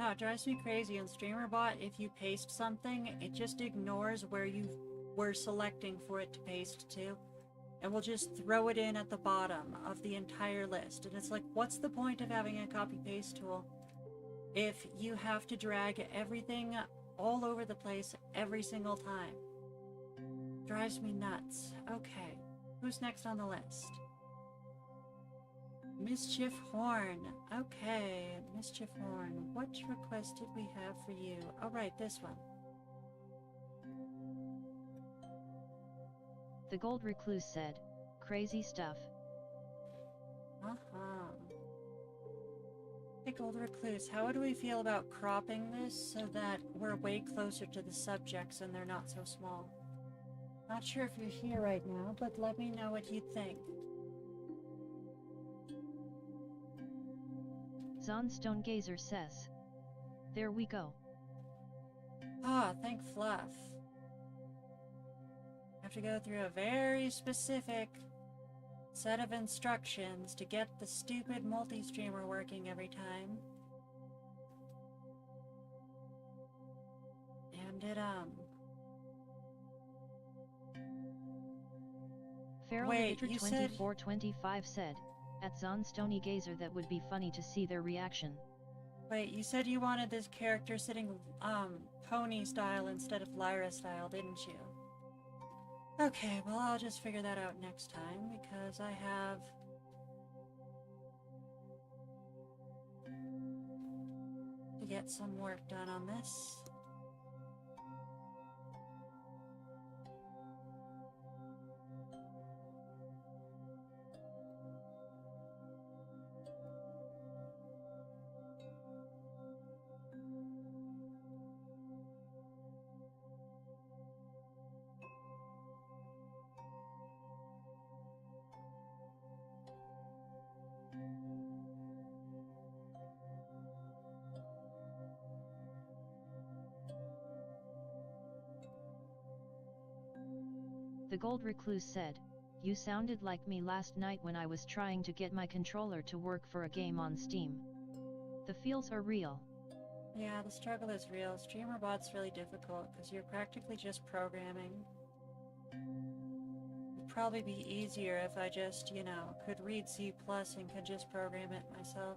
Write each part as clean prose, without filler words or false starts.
No, it drives me crazy on StreamerBot. If you paste something, it just ignores where you were selecting for it to paste to, and will just throw it in at the bottom of the entire list. And it's like, what's the point of having a copy-paste tool if you have to drag everything all over the place every single time? Drives me nuts. Okay, who's next on the list? Mischief Horn. Okay, Mischief Horn. What request did we have for you? Oh, right, this one. The Gold Recluse said, crazy stuff. Hey, Gold Recluse, how would we feel about cropping this so that we're way closer to the subjects and they're not so small? Not sure if you're here right now, but let me know what you think. Zonstone Gazer says. There we go. Ah, thank Fluff. I have to go through a very specific set of instructions to get the stupid multi-streamer working every time. And it, Wait, you said 2425 said, at Zonstony Gazer that would be funny to see their reaction. Wait, you said you wanted this character sitting, pony style instead of Lyra style, didn't you? Okay, well I'll just figure that out next time, because I have to get some work done on this. The Gold Recluse said, you sounded like me last night when I was trying to get my controller to work for a game on Steam. The feels are real. Yeah, the struggle is real. StreamerBot's really difficult because you're practically just programming. It'd probably be easier if I just, you know, could read C+ and could just program it myself.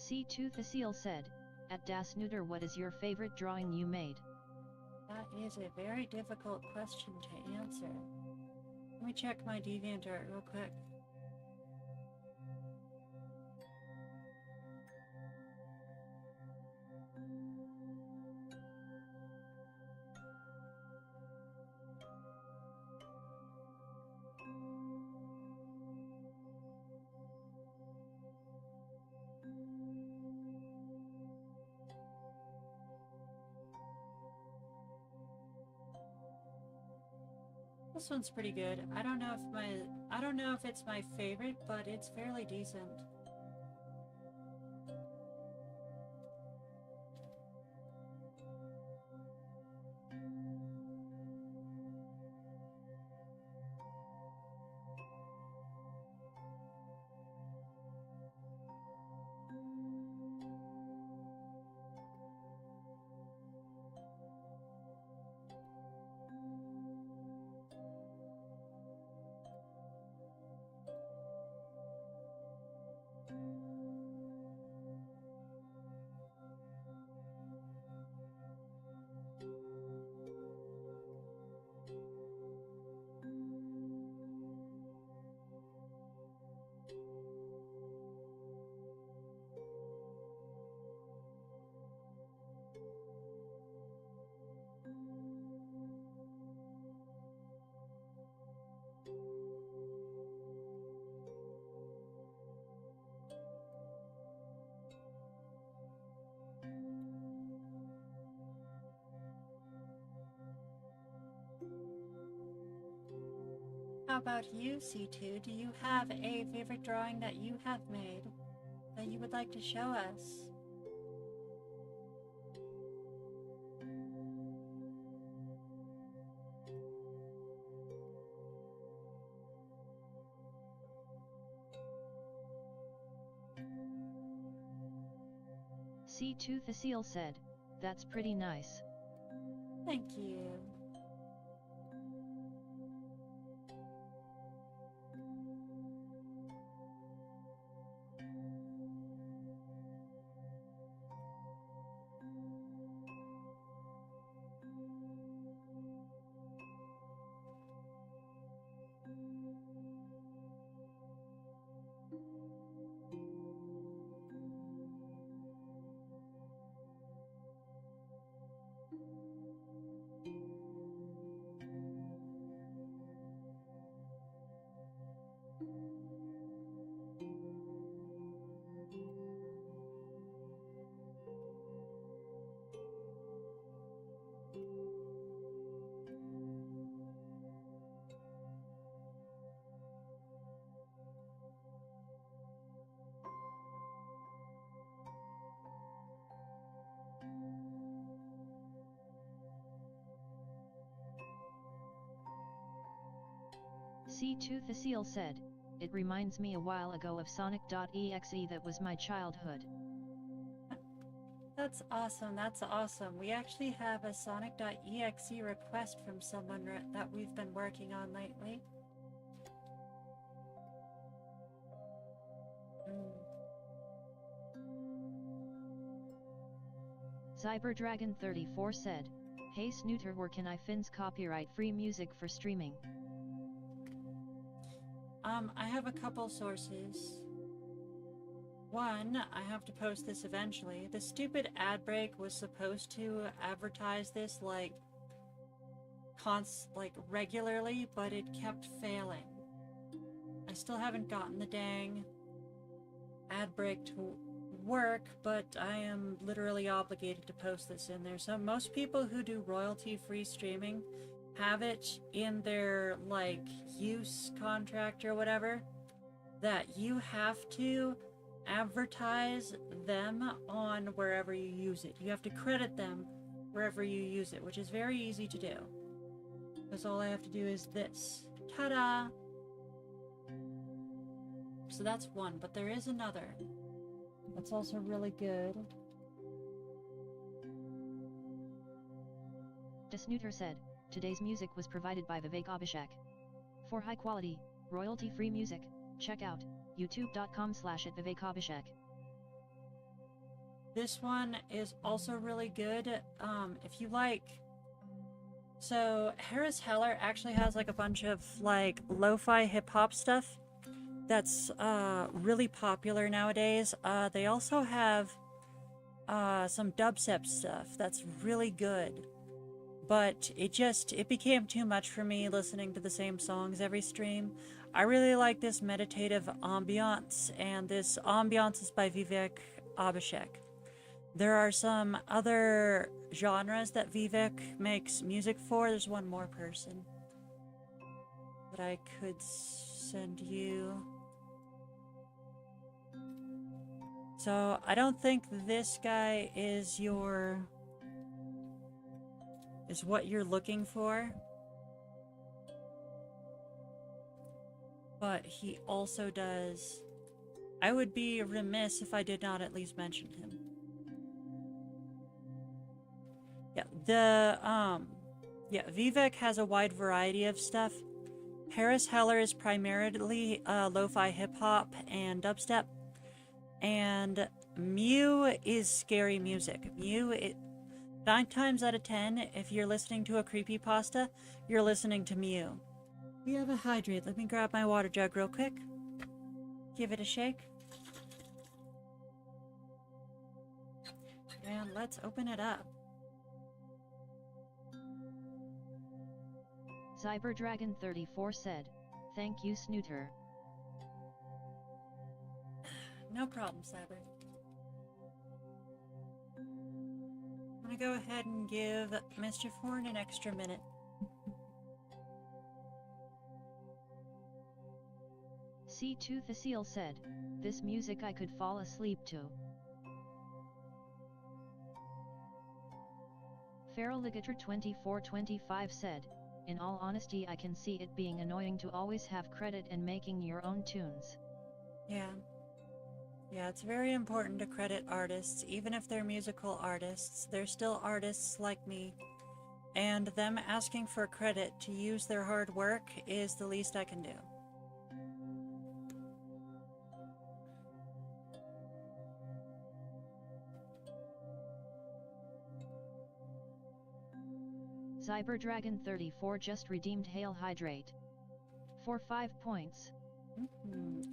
C2 Thasiel said, at Das Neuter, what is your favorite drawing you made? That is a very difficult question to answer. Let me check my DeviantArt real quick. This one's pretty good. I don't know if it's my favorite, but it's fairly decent. How about you, C2? Do you have a favorite drawing that you have made that you would like to show us? C2 Thecile said, "That's pretty nice." Thank you. C2 Thecile said, "It reminds me a while ago of Sonic.exe. That was my childhood." That's awesome, that's awesome. We actually have a Sonic.exe request from someone that we've been working on lately. Cyberdragon34 said, "Hey Snooter, where can I find copyright-free music for streaming?" I have a couple sources. One, I have to post this eventually. The stupid ad break was supposed to advertise this like regularly, but it kept failing. I still haven't gotten the dang ad break to work, but I am literally obligated to post this in there. So most people who do royalty-free streaming have it in their like use contract or whatever that you have to advertise them on wherever you use it. You have to credit them wherever you use it, which is very easy to do. Because all I have to do is this. Ta-da! So that's one, but there is another that's also really good. The Snooter said, "Today's music was provided by Vivek Abhishek. For high quality, royalty-free music, check out youtube.com/@vivekabhishek." This one is also really good. If you like, so Harris Heller actually has like a bunch of like lo-fi hip-hop stuff that's really popular nowadays. They also have some dubstep stuff that's really good. But it became too much for me listening to the same songs every stream. I really like this meditative ambiance, and this ambiance is by Vivek Abhishek. There are some other genres that Vivek makes music for. There's one more person that I could send you. So I don't think this guy is what you're looking for. But he also does... I would be remiss if I did not at least mention him. Yeah, Vivek has a wide variety of stuff. Harris Heller is primarily lo-fi hip-hop and dubstep. And Mew is scary music. 9 times out of 10, if you're listening to a creepypasta, you're listening to Mew. We have a hydrate. Let me grab my water jug real quick. Give it a shake. And let's open it up. Cyberdragon34 said, "Thank you, Snooter." No problem, Cyber. I'm gonna go ahead and give Mischief Horn an extra minute. C2 Thecile said, this music I could fall asleep to. Feraligator 2425 said, in all honesty I can see it being annoying to always have credit and making your own tunes. Yeah. Yeah, it's very important to credit artists. Even if they're musical artists, they're still artists like me. And them asking for credit to use their hard work is the least I can do. Cyberdragon34 just redeemed Hail Hydrate. For 5 points.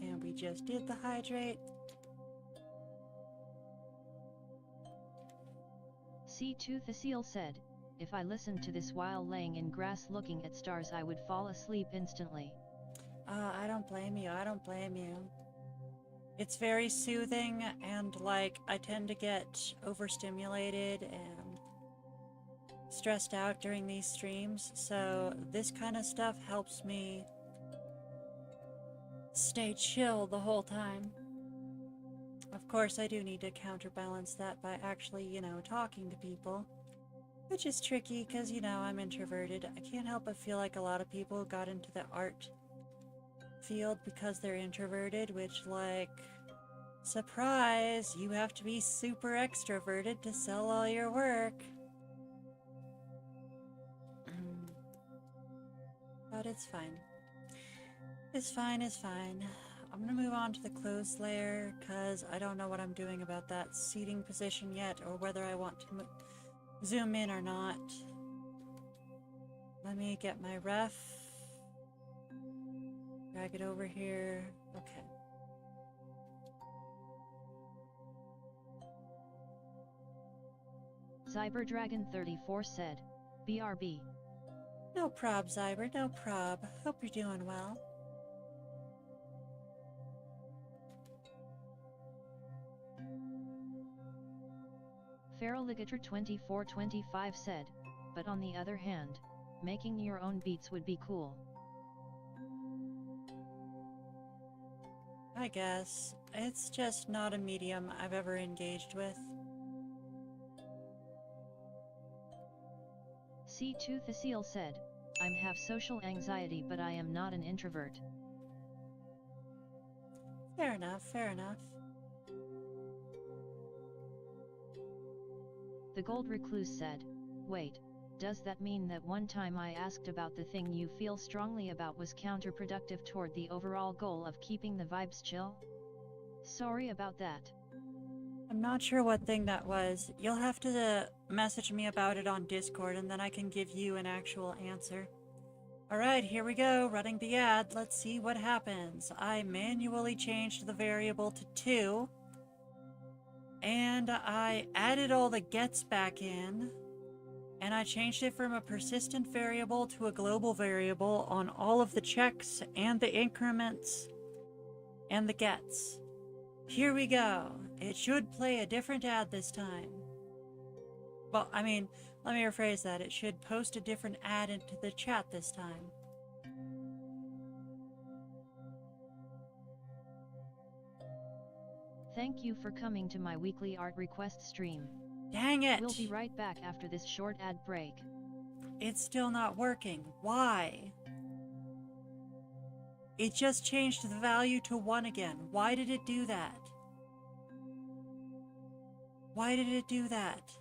And we just did the hydrate. C2 Thecile said, if I listened to this while laying in grass looking at stars I would fall asleep instantly. I don't blame you, I don't blame you. It's very soothing, and like, I tend to get overstimulated and stressed out during these streams, so this kind of stuff helps me stay chill the whole time. Of course, I do need to counterbalance that by actually, talking to people. Which is tricky because, I'm introverted. I can't help but feel like a lot of people got into the art field because they're introverted, which, like, surprise, you have to be super extroverted to sell all your work. But it's fine. It's fine, it's fine. I'm gonna move on to the closed layer because I don't know what I'm doing about that seating position yet, or whether I want to zoom in or not. Let me get my ref. Drag it over here. Okay. Cyberdragon34 said, BRB. No prob, Zyber, no prob. Hope you're doing well. Feraligator 2425 said, but on the other hand, making your own beats would be cool. I guess. It's just not a medium I've ever engaged with. C2 Thecile said, I'm have social anxiety but I am not an introvert. Fair enough, fair enough. The Gold Recluse said, wait, does that mean that one time I asked about the thing you feel strongly about was counterproductive toward the overall goal of keeping the vibes chill? Sorry about that. I'm not sure what thing that was. You'll have to message me about it on Discord and then I can give you an actual answer. Alright, here we go, running the ad. Let's see what happens. I manually changed the variable to 2. And I added all the gets back in. And I changed it from a persistent variable to a global variable on all of the checks and the increments and the gets. Here we go. It should play a different ad this time. Well, I mean, let me rephrase that. It should post a different ad into the chat this time. Thank you for coming to my weekly art request stream. Dang it! We'll be right back after this short ad break. It's still not working. Why? It just changed the value to 1 again. Why did it do that? Why did it do that?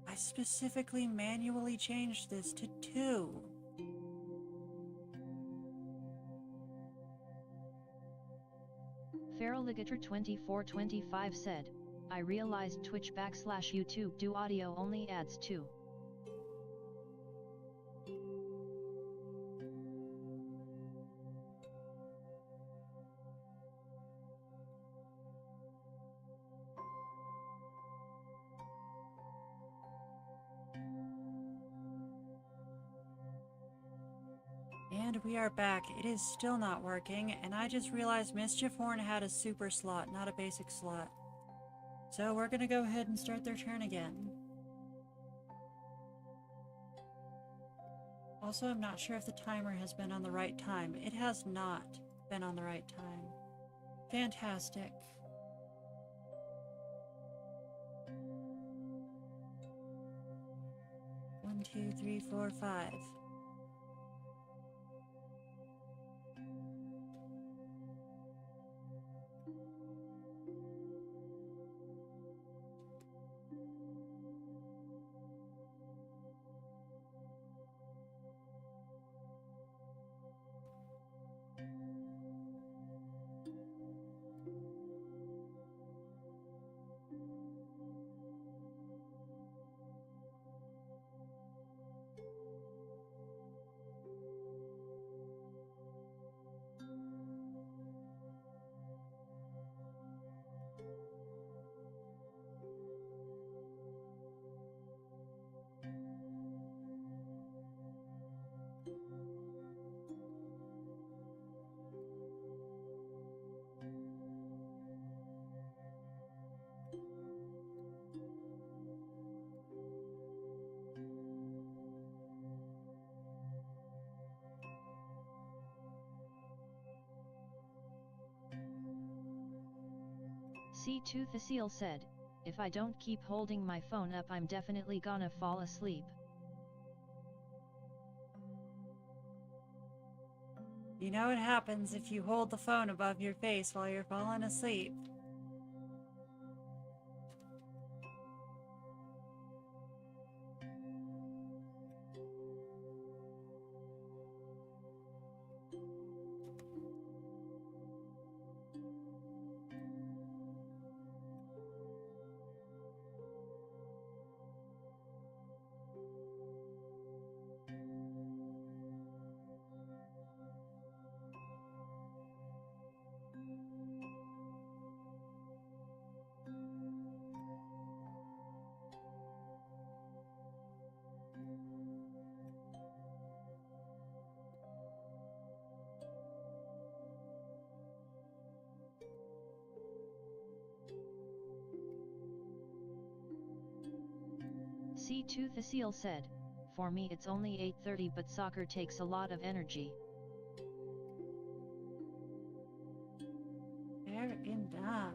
I specifically manually changed this to 2. Feraligator 2425 said, I realized Twitch/YouTube do audio only ads too. And we are back. It is still not working, and I just realized Mischief Horn had a super slot, not a basic slot. So we're gonna go ahead and start their turn again. Also, I'm not sure if the timer has been on the right time. It has not been on the right time. Fantastic. One, two, three, four, five. C2 the seal said, if I don't keep holding my phone up I'm definitely gonna fall asleep. You know what happens if you hold the phone above your face while you're falling asleep. C2 the seal said, for me it's only 8:30 but soccer takes a lot of energy. Fair enough.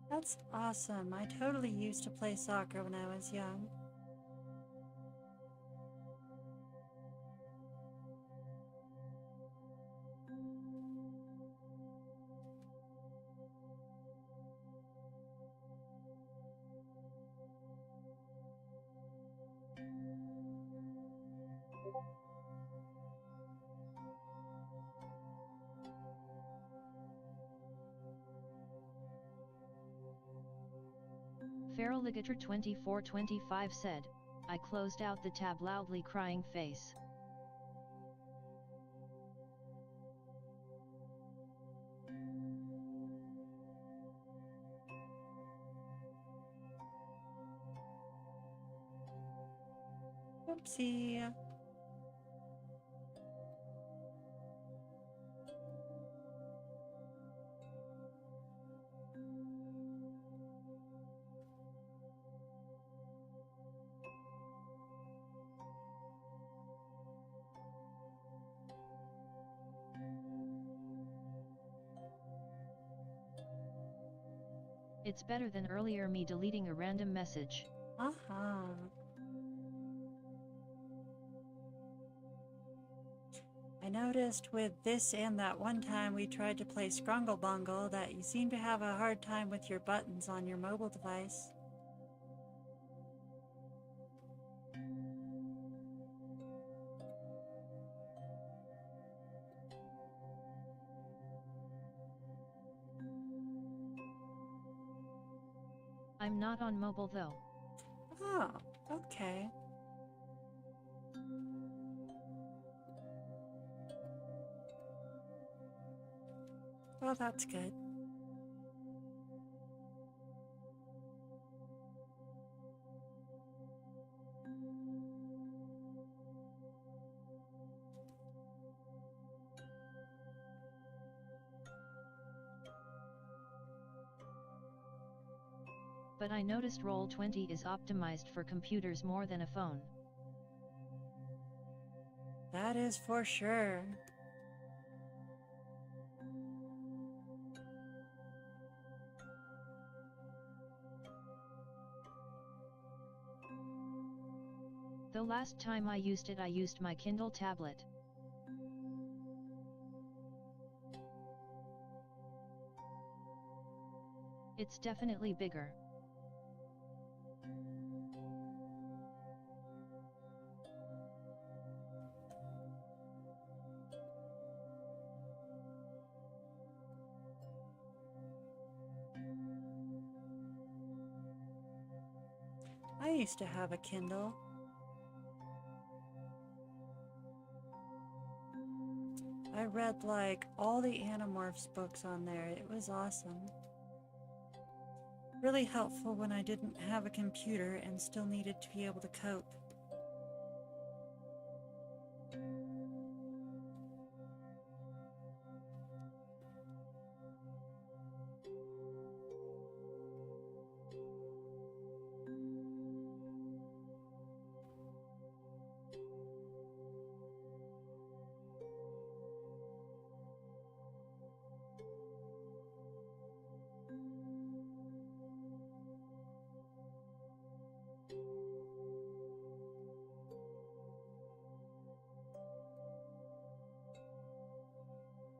That's awesome. I totally used to play soccer when I was young. Feraligator 2425 said, I closed out the tab loudly crying face. Whoopsie. It's better than earlier me deleting a random message. Uh-huh. I noticed with this and that one time we tried to play Scrungle Bungle that you seem to have a hard time with your buttons on your mobile device. I'm not on mobile though. Oh, okay. Well, that's good. But I noticed Roll20 is optimized for computers more than a phone. That is for sure. The last time I used it, I used my Kindle tablet. It's definitely bigger. I used to have a Kindle. I read like all the Animorphs books on there. It was awesome. Really helpful when I didn't have a computer and still needed to be able to cope.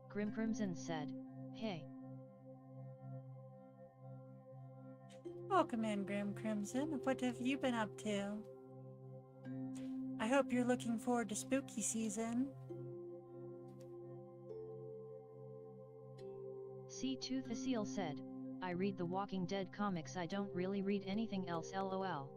Grim Crimson said, "Hey." Welcome in, Grim Crimson. What have you been up to? I hope you're looking forward to spooky season. C2 the Seal said, "I read the Walking Dead comics, I don't really read anything else, lol."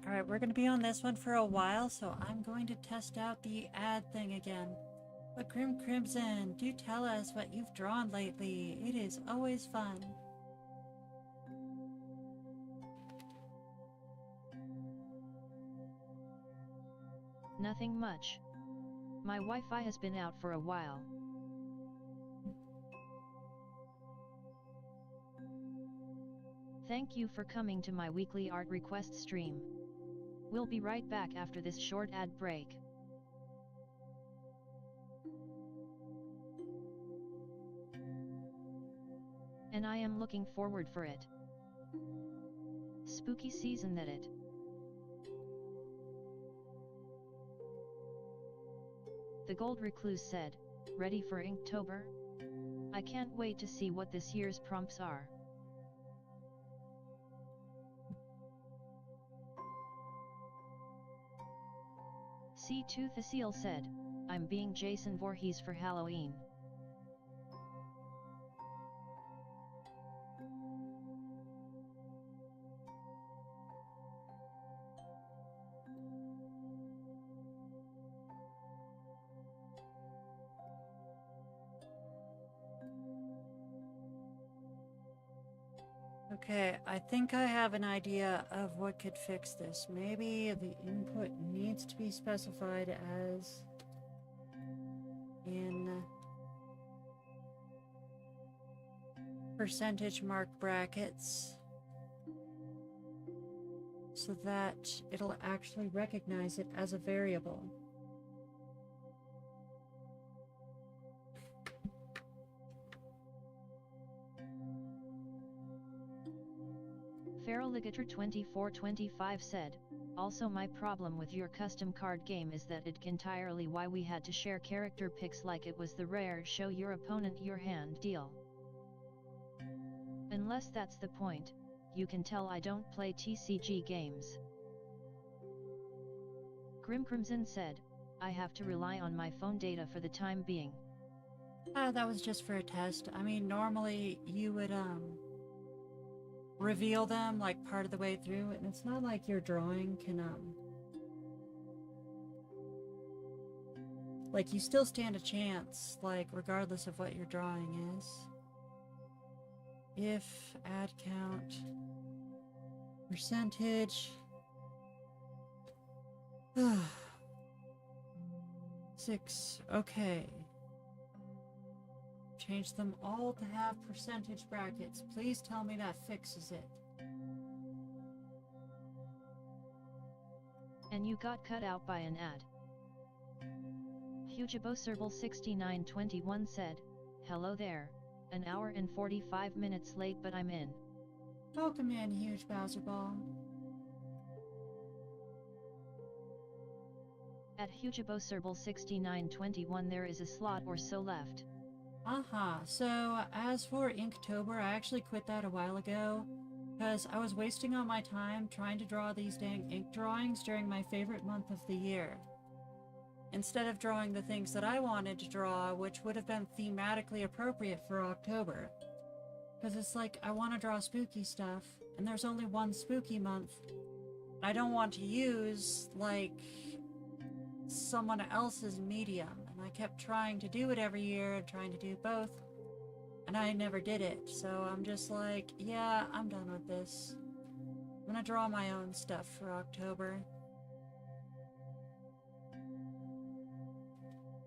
Alright, we're going to be on this one for a while, so I'm going to test out the ad thing again. But Grim Crimson, do tell us what you've drawn lately. It is always fun. Nothing much. My Wi-Fi has been out for a while. Thank you for coming to my weekly art request stream. We'll be right back after this short ad break. And I am looking forward for it. Spooky season that it. The Gold Recluse said, "Ready for Inktober? I can't wait to see what this year's prompts are." C2 the Seal said, "I'm being Jason Voorhees for Halloween." Okay, I think I have an idea of what could fix this. Maybe the input needs to be specified as in percentage mark brackets so that it'll actually recognize it as a variable. Feraligator2425 said, "Also my problem with your custom card game is that it entirely why we had to share character picks like it was the rare show your opponent your hand deal. Unless that's the point, you can tell I don't play TCG games." Grim Crimson said, "I have to rely on my phone data for the time being." That was just for a test. I mean, normally you would, reveal them like part of the way through, and it's not like your drawing can, like you still stand a chance, like regardless of what your drawing is. If ad count, percentage, 6, okay. Change them all to have percentage brackets. Please tell me that fixes it. And you got cut out by an ad. HugeAboServal6921 said, "Hello there, an hour and 45 minutes late but I'm in." Welcome in, Huge Bowser Ball. At HugeAboServal6921 there is a slot or so left. So as for Inktober, I actually quit that a while ago, because I was wasting all my time trying to draw these dang ink drawings during my favorite month of the year, instead of drawing the things that I wanted to draw, which would have been thematically appropriate for October. Because it's like, I want to draw spooky stuff, and there's only one spooky month. I don't want to use, like, someone else's medium. And I kept trying to do it every year, trying to do both, and I never did it. So I'm just like, yeah, I'm done with this. I'm gonna draw my own stuff for October.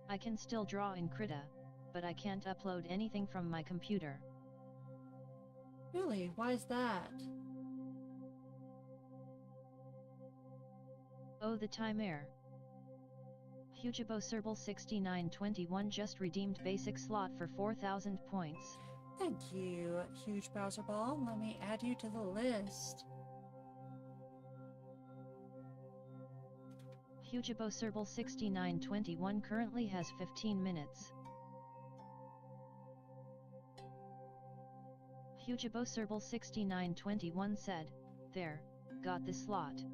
I can still draw in Krita, but I can't upload anything from my computer. Really? Why is that? Oh, the time air. HugeAboServal6921 just redeemed basic slot for 4,000 points. Thank you, Huge Bowser Ball. Let me add you to the list. HugeAboServal6921 currently has 15 minutes. HugeAboServal6921 said, "There, got the slot."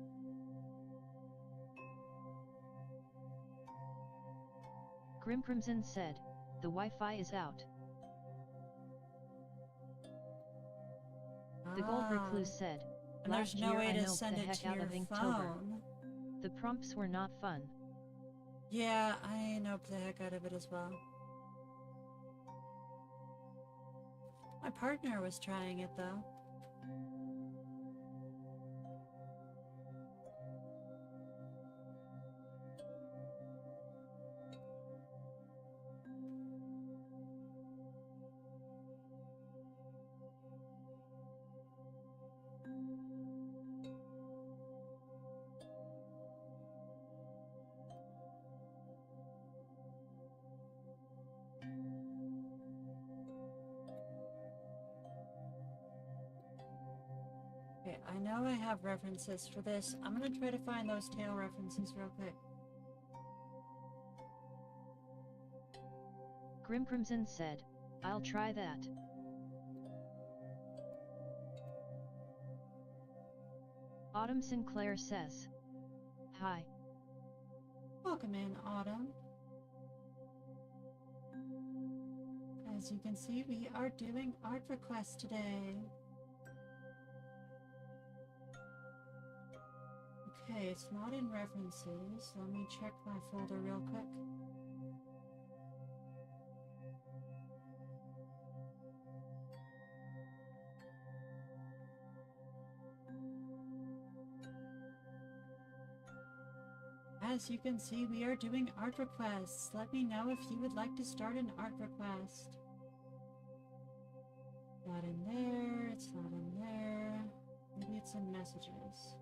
Grim Crimson said, "The Wi-Fi is out." The Gold Recluse said, And there's "Last no year way I to noped send the it heck to out your of Inktober. phone. The prompts were not fun." Yeah, I noped the heck out of it as well. My partner was trying it though. Okay, I know I have references for this. I'm gonna try to find those tail references real quick. Grim Crimson said, "I'll try that." Autumn Sinclair says, "Hi." Welcome in, Autumn. As you can see, we are doing art requests today. Okay, it's not in references. Let me check my folder real quick. As you can see, we are doing art requests. Let me know if you would like to start an art request. Not in there, it's not in there. Maybe it's in messages.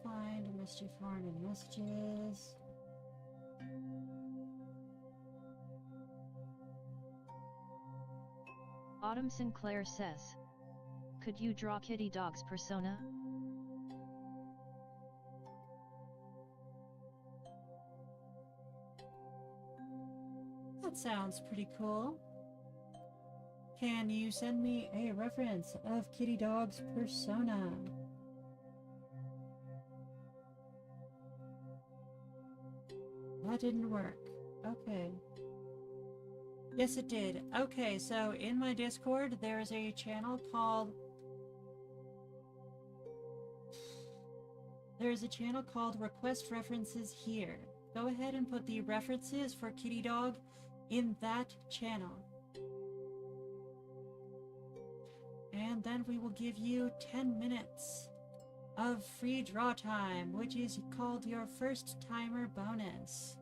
Find a mystery farm in messages. Autumn Sinclair says, "Could you draw Kitty Dog's persona?" That sounds pretty cool. Can you send me a reference of Kitty Dog's persona? That didn't work. Okay. Yes, it did. Okay, so in my Discord, there is a channel called... Request References Here. Go ahead and put the references for Kitty Dog in that channel. And then we will give you 10 minutes of free draw time, which is called your first timer bonus.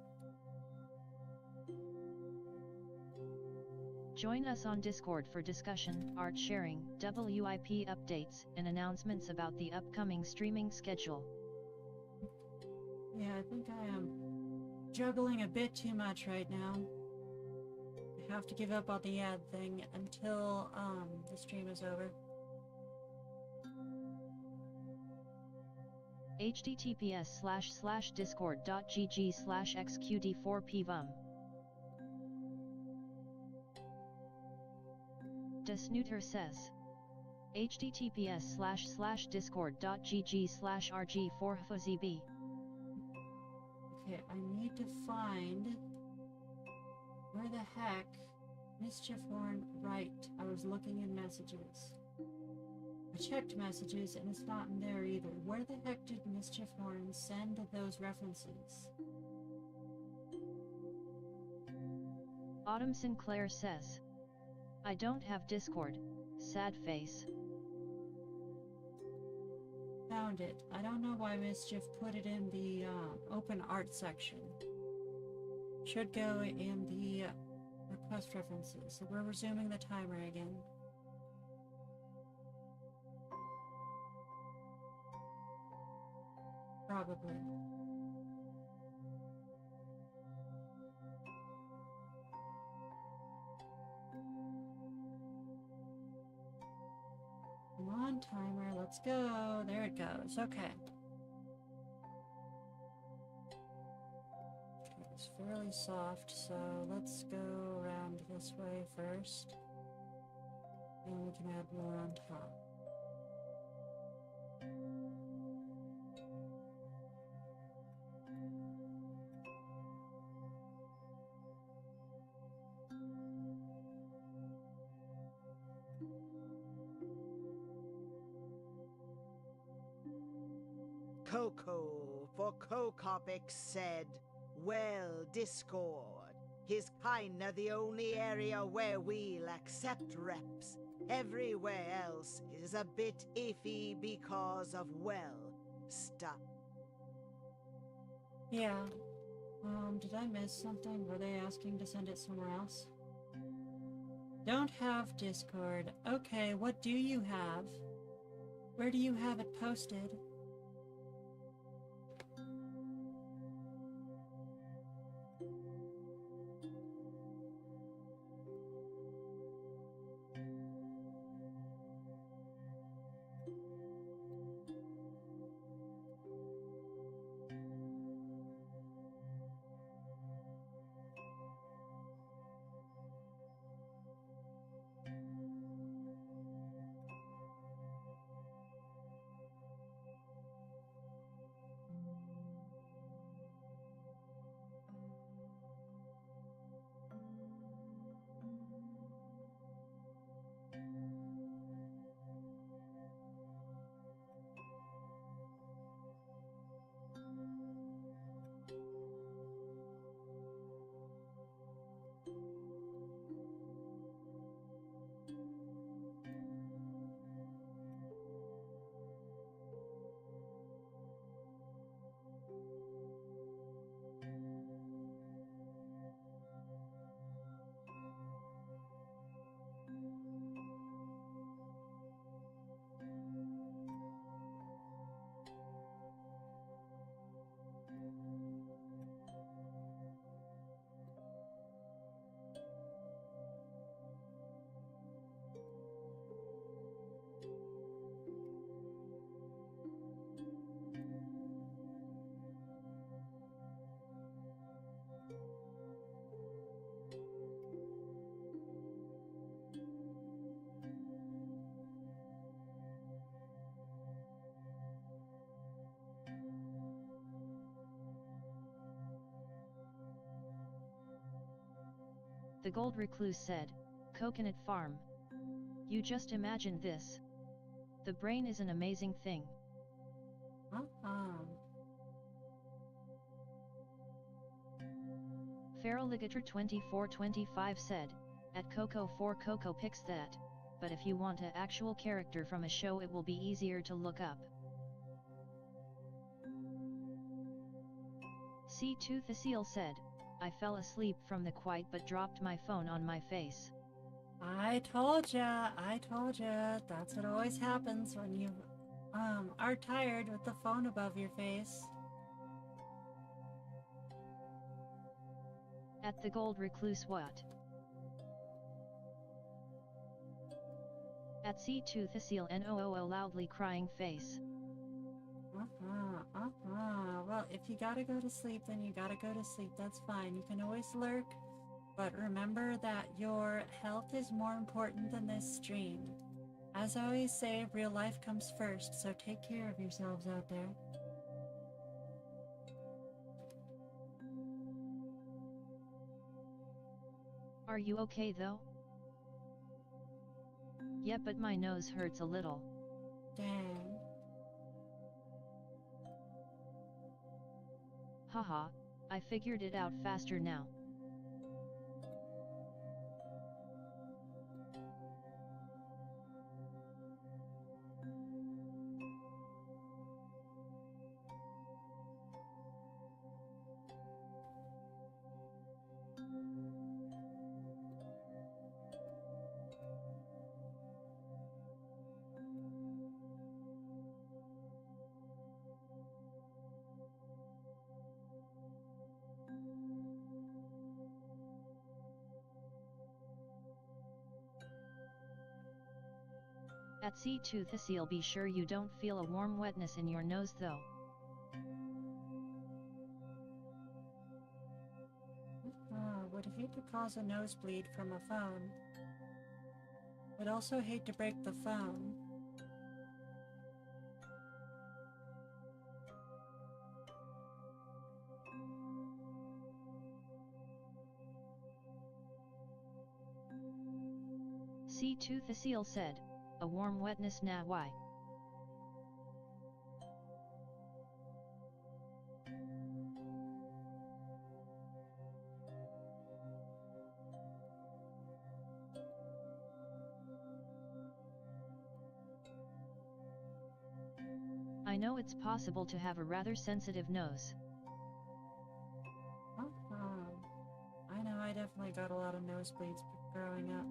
Join us on Discord for discussion, art sharing, WIP updates, and announcements about the upcoming streaming schedule. Yeah, I think I am juggling a bit too much right now. I have to give up on the ad thing until the stream is over. https://discord.gg/xqd4pvum. Desnuter says. https://discord.gg/rg4fuzb. Okay, I need to find where the heck Mischief Horn. Right, I was looking in messages. I checked messages and it's not in there either. Where the heck did Mischief Horn send those references? Autumn Sinclair says. I don't have Discord, sad face. Found it. I don't know why Mischief put it in the open art section. Should go in the request references. So we're resuming the timer again. Probably. Come on, timer, let's go. There it goes. Okay. It's fairly soft, so let's go around this way first. And we can add more on top. Coco for Cocopic said, well, Discord. His kinda the only area where we'll accept reps. Everywhere else is a bit iffy because of, well, stuff. Yeah. Did I miss something? Were they asking to send it somewhere else? Don't have Discord. Okay, what do you have? Where do you have it posted? The Gold Recluse said, Coconut Farm. You just imagine this. The brain is an amazing thing. Feraligator 2425 said, at Coco 4 Coco picks that. but if you want an actual character from a show it will be easier to look up. C2 Thasiel said, I fell asleep from the quiet but dropped my phone on my face. I told ya, that's what always happens when you, are tired with the phone above your face. At the Gold Recluse what? At C2 Thasiel NOOO loudly crying face. Well, if you gotta go to sleep, then you gotta go to sleep, that's fine. You can always lurk, but remember that your health is more important than this stream. As I always say, real life comes first, so take care of yourselves out there. Are you okay though? Yeah, but my nose hurts a little. Dang. Haha, I figured it out faster now. At C2 Thasiel, be sure you don't feel a warm wetness in your nose though. Would hate to cause a nosebleed from a phone. Would also hate to break the phone. C2 Thasiel said, a warm wetness nah why? I know it's possible to have a rather sensitive nose. I know I definitely got a lot of nosebleeds growing up.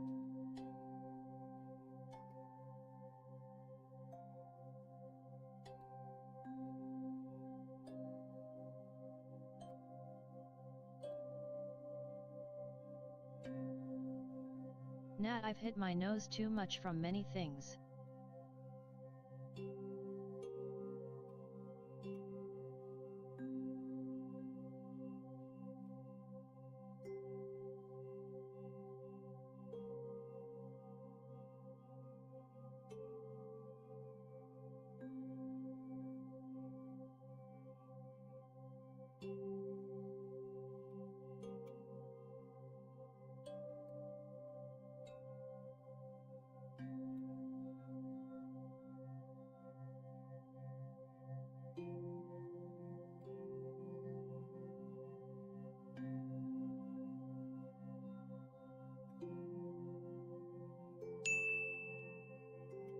Nah, I've hit my nose too much from many things.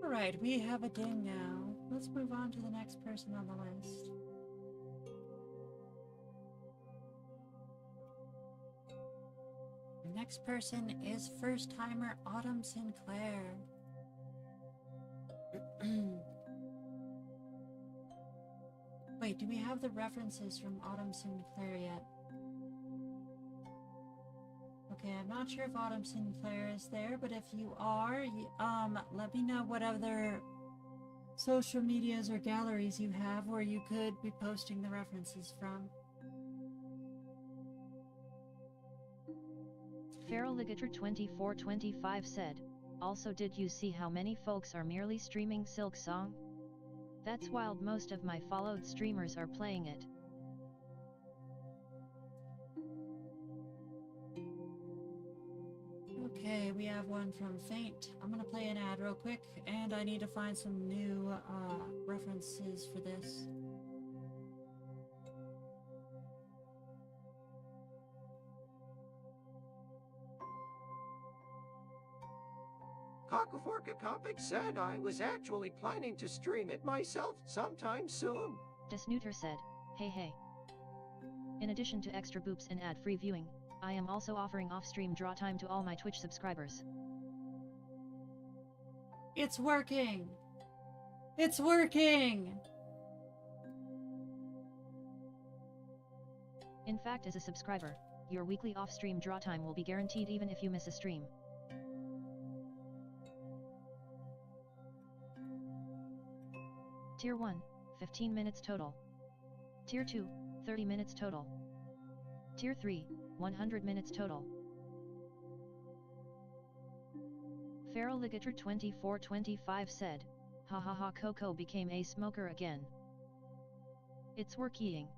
Alright, we have a ding now. Let's move on to the next person on the list. The next person is first-timer Autumn Sinclair. Wait, do we have the references from Autumn Sinclair yet? Okay, I'm not sure if Autumn Sinclair is there, but if you are, let me know what other social medias or galleries you have where you could be posting the references from. Feraligator2425 said, also did you see how many folks are merely streaming Silk Song? That's wild, most of my followed streamers are playing it. Okay, we have one from Faint. I'm gonna play an ad real quick, and I need to find some new references for this. Cockleforkacopic said I was actually planning to stream it myself sometime soon. Desnooter said, hey hey. In addition to extra boops and ad-free viewing, I am also offering off-stream draw time to all my Twitch subscribers. It's working! It's working! In fact, as a subscriber, your weekly off-stream draw time will be guaranteed even if you miss a stream. Tier 1, 15 minutes total. Tier 2, 30 minutes total. Tier 3, 100 minutes total. Feral Ligator 2425 said, ha ha ha, Coco became a smoker again. It's working.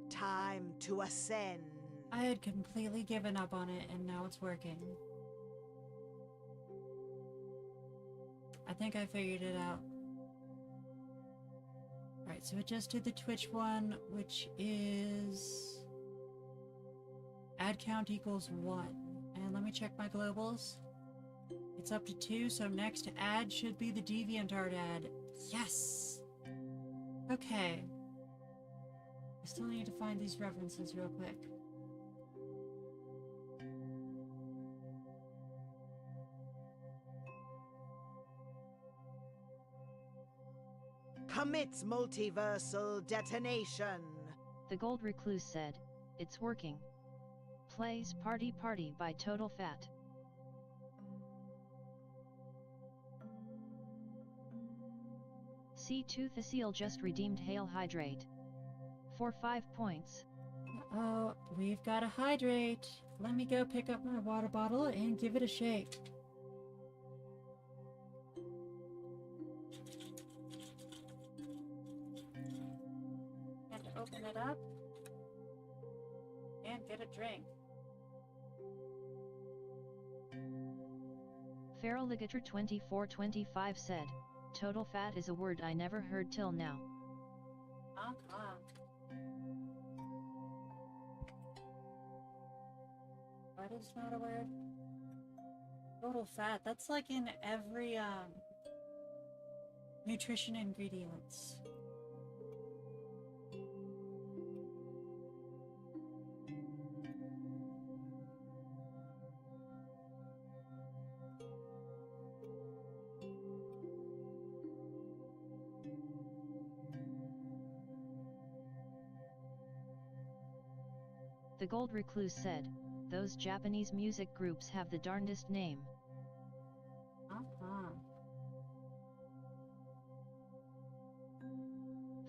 Time to ascend. I had completely given up on it and now it's working. I think I figured it out. Alright, so it just did the Twitch one, which is ad count equals 1. And let me check my globals. It's up to 2, so next ad should be the DeviantArt ad. Yes! Okay. I still need to find these references real quick. Commits multiversal detonation. The Gold Recluse said, it's working. Plays Party Party by Total Fat. C2 Thecile just redeemed Hail Hydrate. For 5 points. Oh, we've got to hydrate. Let me go pick up my water bottle and give it a shake. And open it up and get a drink. Feral Ligator 2425 said, total fat is a word I never heard till now. What is not a word? Total fat. That's like in every nutrition ingredients. The Gold Recluse said, those Japanese music groups have the darndest name.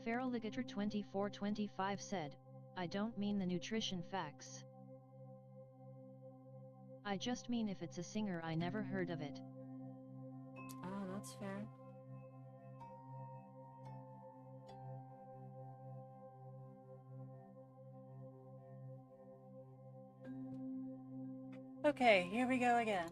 Feral Ligator 2425 said, I don't mean the nutrition facts. I just mean if it's a singer I never heard of it. Oh, that's fair. Okay, here we go again.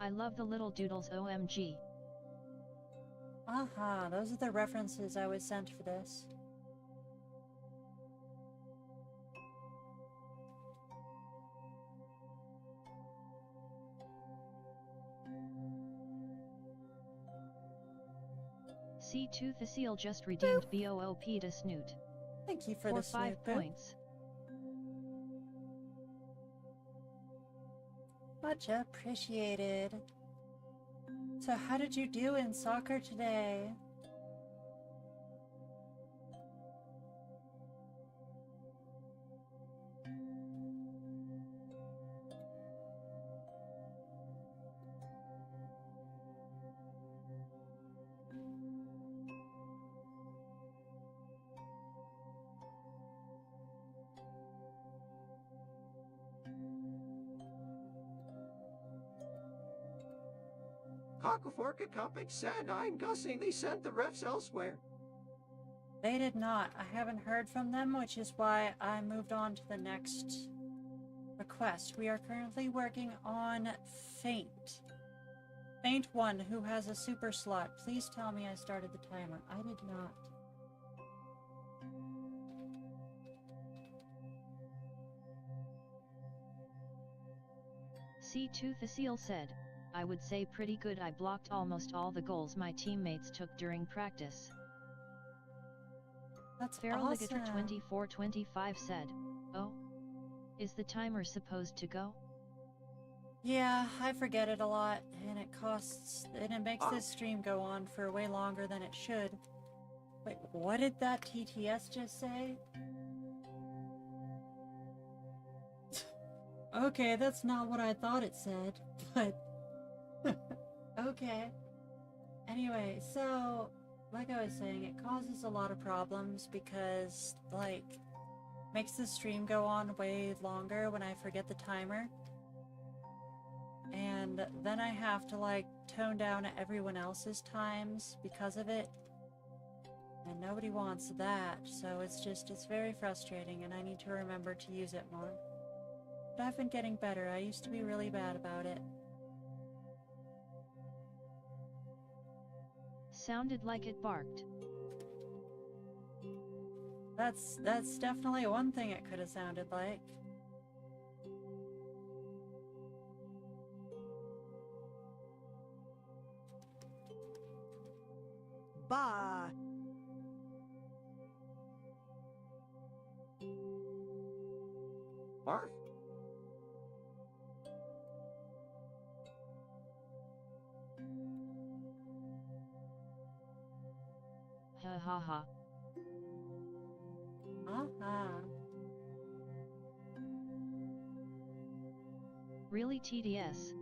I love the little doodles, OMG. Aha, those are the references I was sent for this. C2 Thecile just redeemed BOOP to Snoot. Thank you for the 5 snoot, points. Much appreciated. So how did you do in soccer today? Cockleforkacopic said I'm guessing they sent the refs elsewhere. They did not. I haven't heard from them, which is why I moved on to the next request. We are currently working on Faint. Faint 1, who has a super slot. Please tell me I started the timer. I did not. C2 the Seal said, I would say pretty good. I blocked almost all the goals my teammates took during practice. That's Feraligator awesome. 2425 said, oh? Is the timer supposed to go? Yeah, I forget it a lot, and it costs, and it makes this stream go on for way longer than it should. Wait, what did that TTS just say? Okay, that's not what I thought it said, but okay. Anyway, so, like I was saying, it causes a lot of problems because, like, makes the stream go on way longer when I forget the timer. And then I have to, like, tone down everyone else's times because of it. And nobody wants that, so it's very frustrating, and I need to remember to use it more. But I've been getting better. I used to be really bad about it. Sounded like it barked. That's definitely one thing it could have sounded like. Bah! Barf? Ha ha ha. Uh-huh. Really TDS?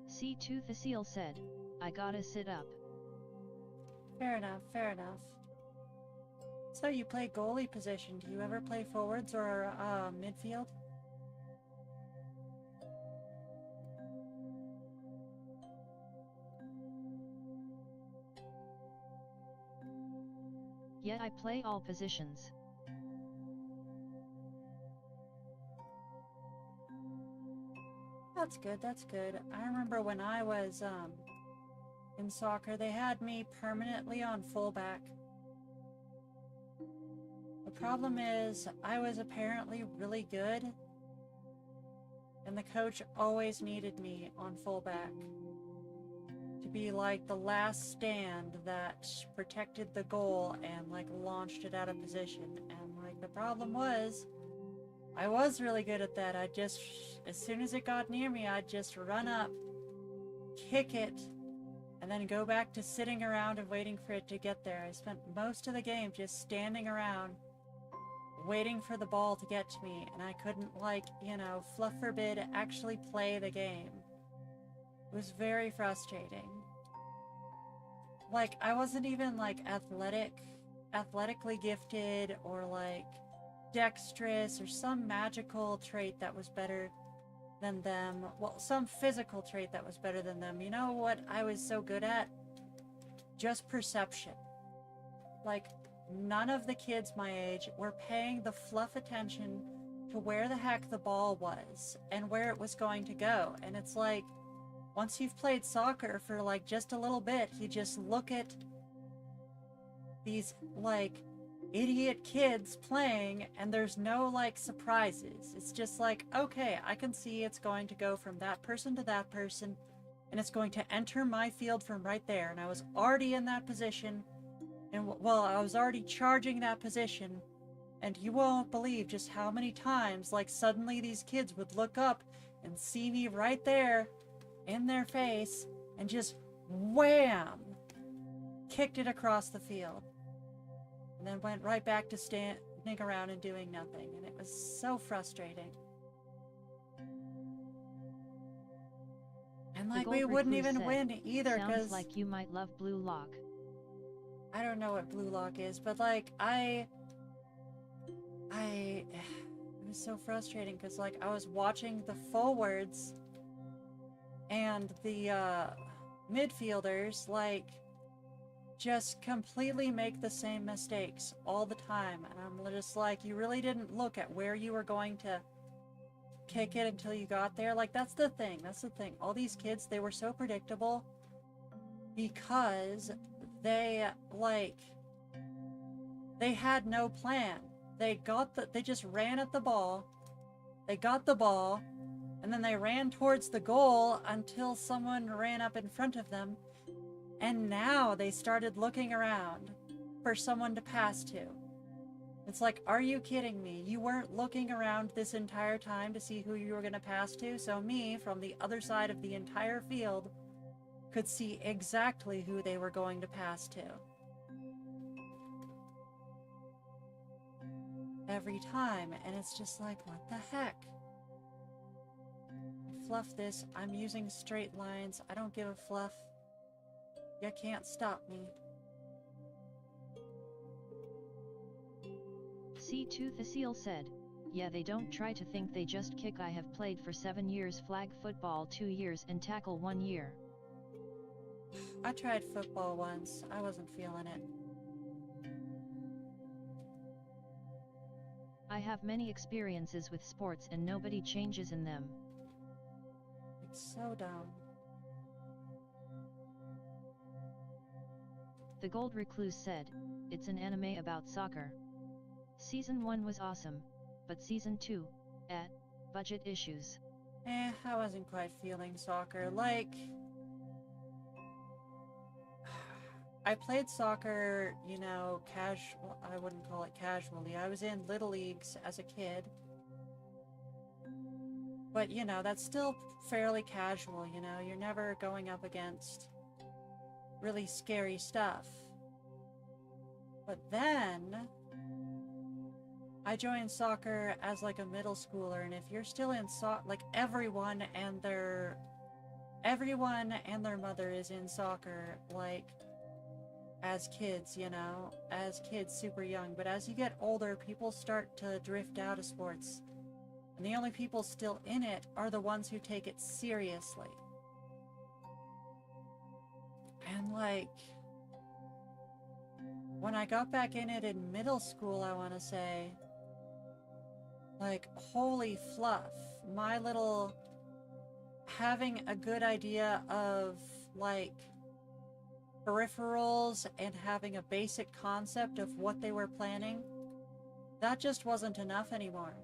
C2 the Seal said, I gotta sit up. Fair enough, fair enough. So you play goalie position. Do you ever play forwards or midfield? Yet I play all positions. That's good, that's good. I remember when I was in soccer, they had me permanently on fullback. The problem is, I was apparently really good, and the coach always needed me on fullback to be like the last stand that protected the goal and like launched it out of position. And like the problem was, I was really good at that. I'd just, as soon as it got near me, I'd just run up, kick it, and then go back to sitting around and waiting for it to get there. I spent most of the game just standing around, waiting for the ball to get to me, and I couldn't, like, you know, fluff forbid, actually play the game. It was very frustrating. Like, I wasn't even, like, athletically gifted, or, like, dexterous, or some magical trait that was better than them. Well, some physical trait that was better than them. You know what I was so good at? Just perception. Like, none of the kids my age were paying the fluff attention to where the heck the ball was and where it was going to go. And it's like, once you've played soccer for like just a little bit, you just look at these like idiot kids playing and there's no like surprises. It's just like, okay, I can see it's going to go from that person to that person and it's going to enter my field from right there. And I was already in that position. And well, I was already charging that position, and you won't believe just how many times, like, suddenly these kids would look up and see me right there in their face and just wham, kicked it across the field, and then went right back to standing around and doing nothing, and it was so frustrating. And like, we wouldn't even win either, because sounds like you might love Blue Lock. I don't know what Blue Lock is, but like, it was so frustrating because like I was watching the forwards and the midfielders, like, just completely make the same mistakes all the time. And I'm just like, you really didn't look at where you were going to kick it until you got there. Like, that's the thing. All these kids, they were so predictable because they, like, they had no plan. They just ran at the ball. They got the ball, and then they ran towards the goal until someone ran up in front of them. And now they started looking around for someone to pass to. It's like, are you kidding me? You weren't looking around this entire time to see who you were going to pass to? So me, from the other side of the entire field, could see exactly who they were going to pass to. Every time. And it's just like, what the heck? I fluff this. I'm using straight lines. I don't give a fluff. You can't stop me. C2 Thecile said, yeah, they don't try to think, they just kick. I have played for 7 years, flag football 2 years, and tackle 1 year. I tried football once. I wasn't feeling it. I have many experiences with sports and nobody changes in them. It's so dumb. The Gold Recluse said, it's an anime about soccer. Season 1 was awesome, but Season 2, budget issues. I wasn't quite feeling soccer. Like, I played soccer, you know, I wouldn't call it casually. I was in little leagues as a kid. But, you know, that's still fairly casual, you know? You're never going up against really scary stuff. But then I joined soccer as like a middle schooler, and if you're still in like everyone and their mother is in soccer, like, as kids, you know, as kids super young. But as you get older, people start to drift out of sports, and the only people still in it are the ones who take it seriously. And like, when I got back in it in middle school, I want to say, like, holy fluff, my little having a good idea of like peripherals and having a basic concept of what they were planning, that just wasn't enough anymore.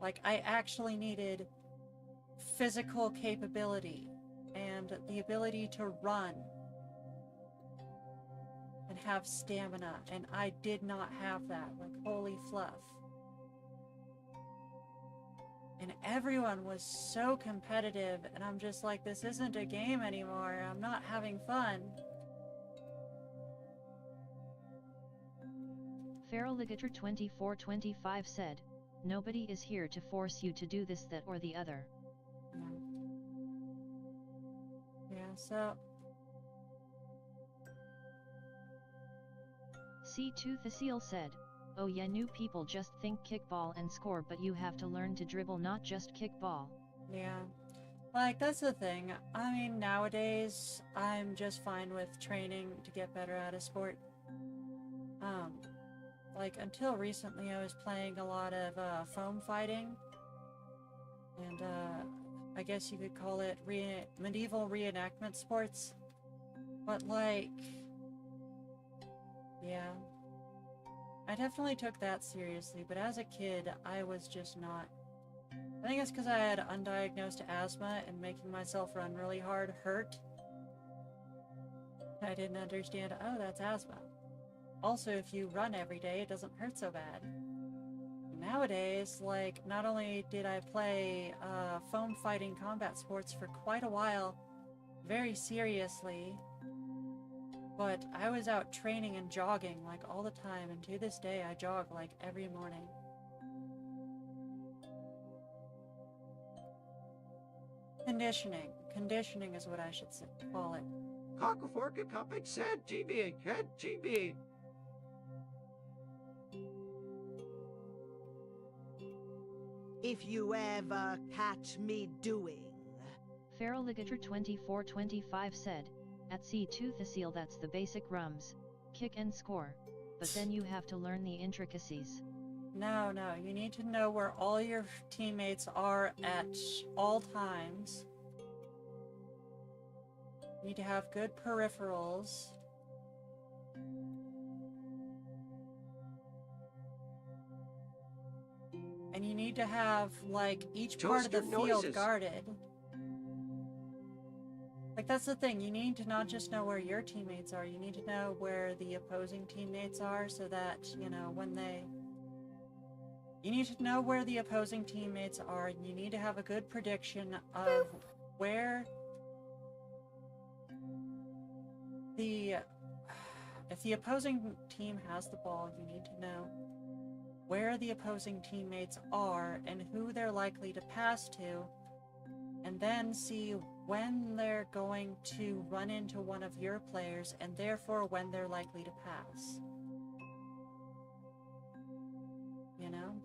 Like, I actually needed physical capability and the ability to run and have stamina, and I did not have that. Like, holy fluff. And everyone was so competitive, and I'm just like, this isn't a game anymore. I'm not having fun. Feral Ligator 2425 said, nobody is here to force you to do this, that, or the other. Yeah, so... C2 Thecile said, oh yeah, new people just think kickball and score, but you have to learn to dribble, not just kickball. Yeah. Like, that's the thing. I mean, nowadays, I'm just fine with training to get better at a sport. Like, until recently, I was playing a lot of foam fighting. And, I guess you could call it medieval reenactment sports. But, like... yeah. I definitely took that seriously, but as a kid, I was just not. I think it's because I had undiagnosed asthma, and making myself run really hard hurt. I didn't understand, oh, that's asthma. Also, if you run every day, it doesn't hurt so bad. Nowadays, like, not only did I play foam fighting combat sports for quite a while, very seriously, but I was out training and jogging, like, all the time, and to this day, I jog, like, every morning. Conditioning. Conditioning is what I should call it. Cockaforka Cupic said GB, head GB. If you ever catch me doing... Feraligator2425 said, at C2 Thecile that's the basic rums, kick and score, but then you have to learn the intricacies. No, you need to know where all your teammates are at all times. You need to have good peripherals. And you need to have, like, each part of the Toaster field noises. guarded. Like, that's the thing. You need to not just know where your teammates are. You need to know where the opposing teammates are so that, you know, when they... You need to know where the opposing teammates are, and you need to have a good prediction of where the... If the opposing team has the ball, you need to know where the opposing teammates are and who they're likely to pass to, and then see when they're going to run into one of your players, and therefore when they're likely to pass. You know?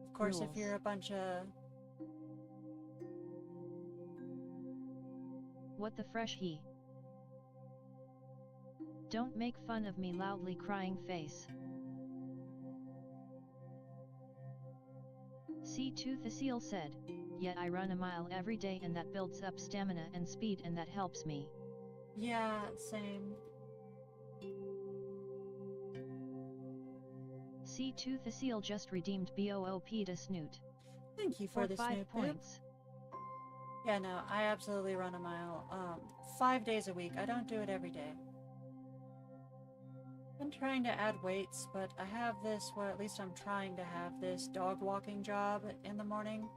Of course, if Rules. you're a bunch of... What the fresh he? Don't make fun of me loudly crying face. C2 Thecile said, yet I run a mile every day and that builds up stamina and speed and that helps me. Yeah, same. C2 Thecile just redeemed BOOP to Snoot. Thank you for the 5 snoop points. Yeah, no, I absolutely run a mile. 5 days a week. I don't do it every day. I'm trying to add weights, but I have this, well, at least I'm trying to have this dog walking job in the morning.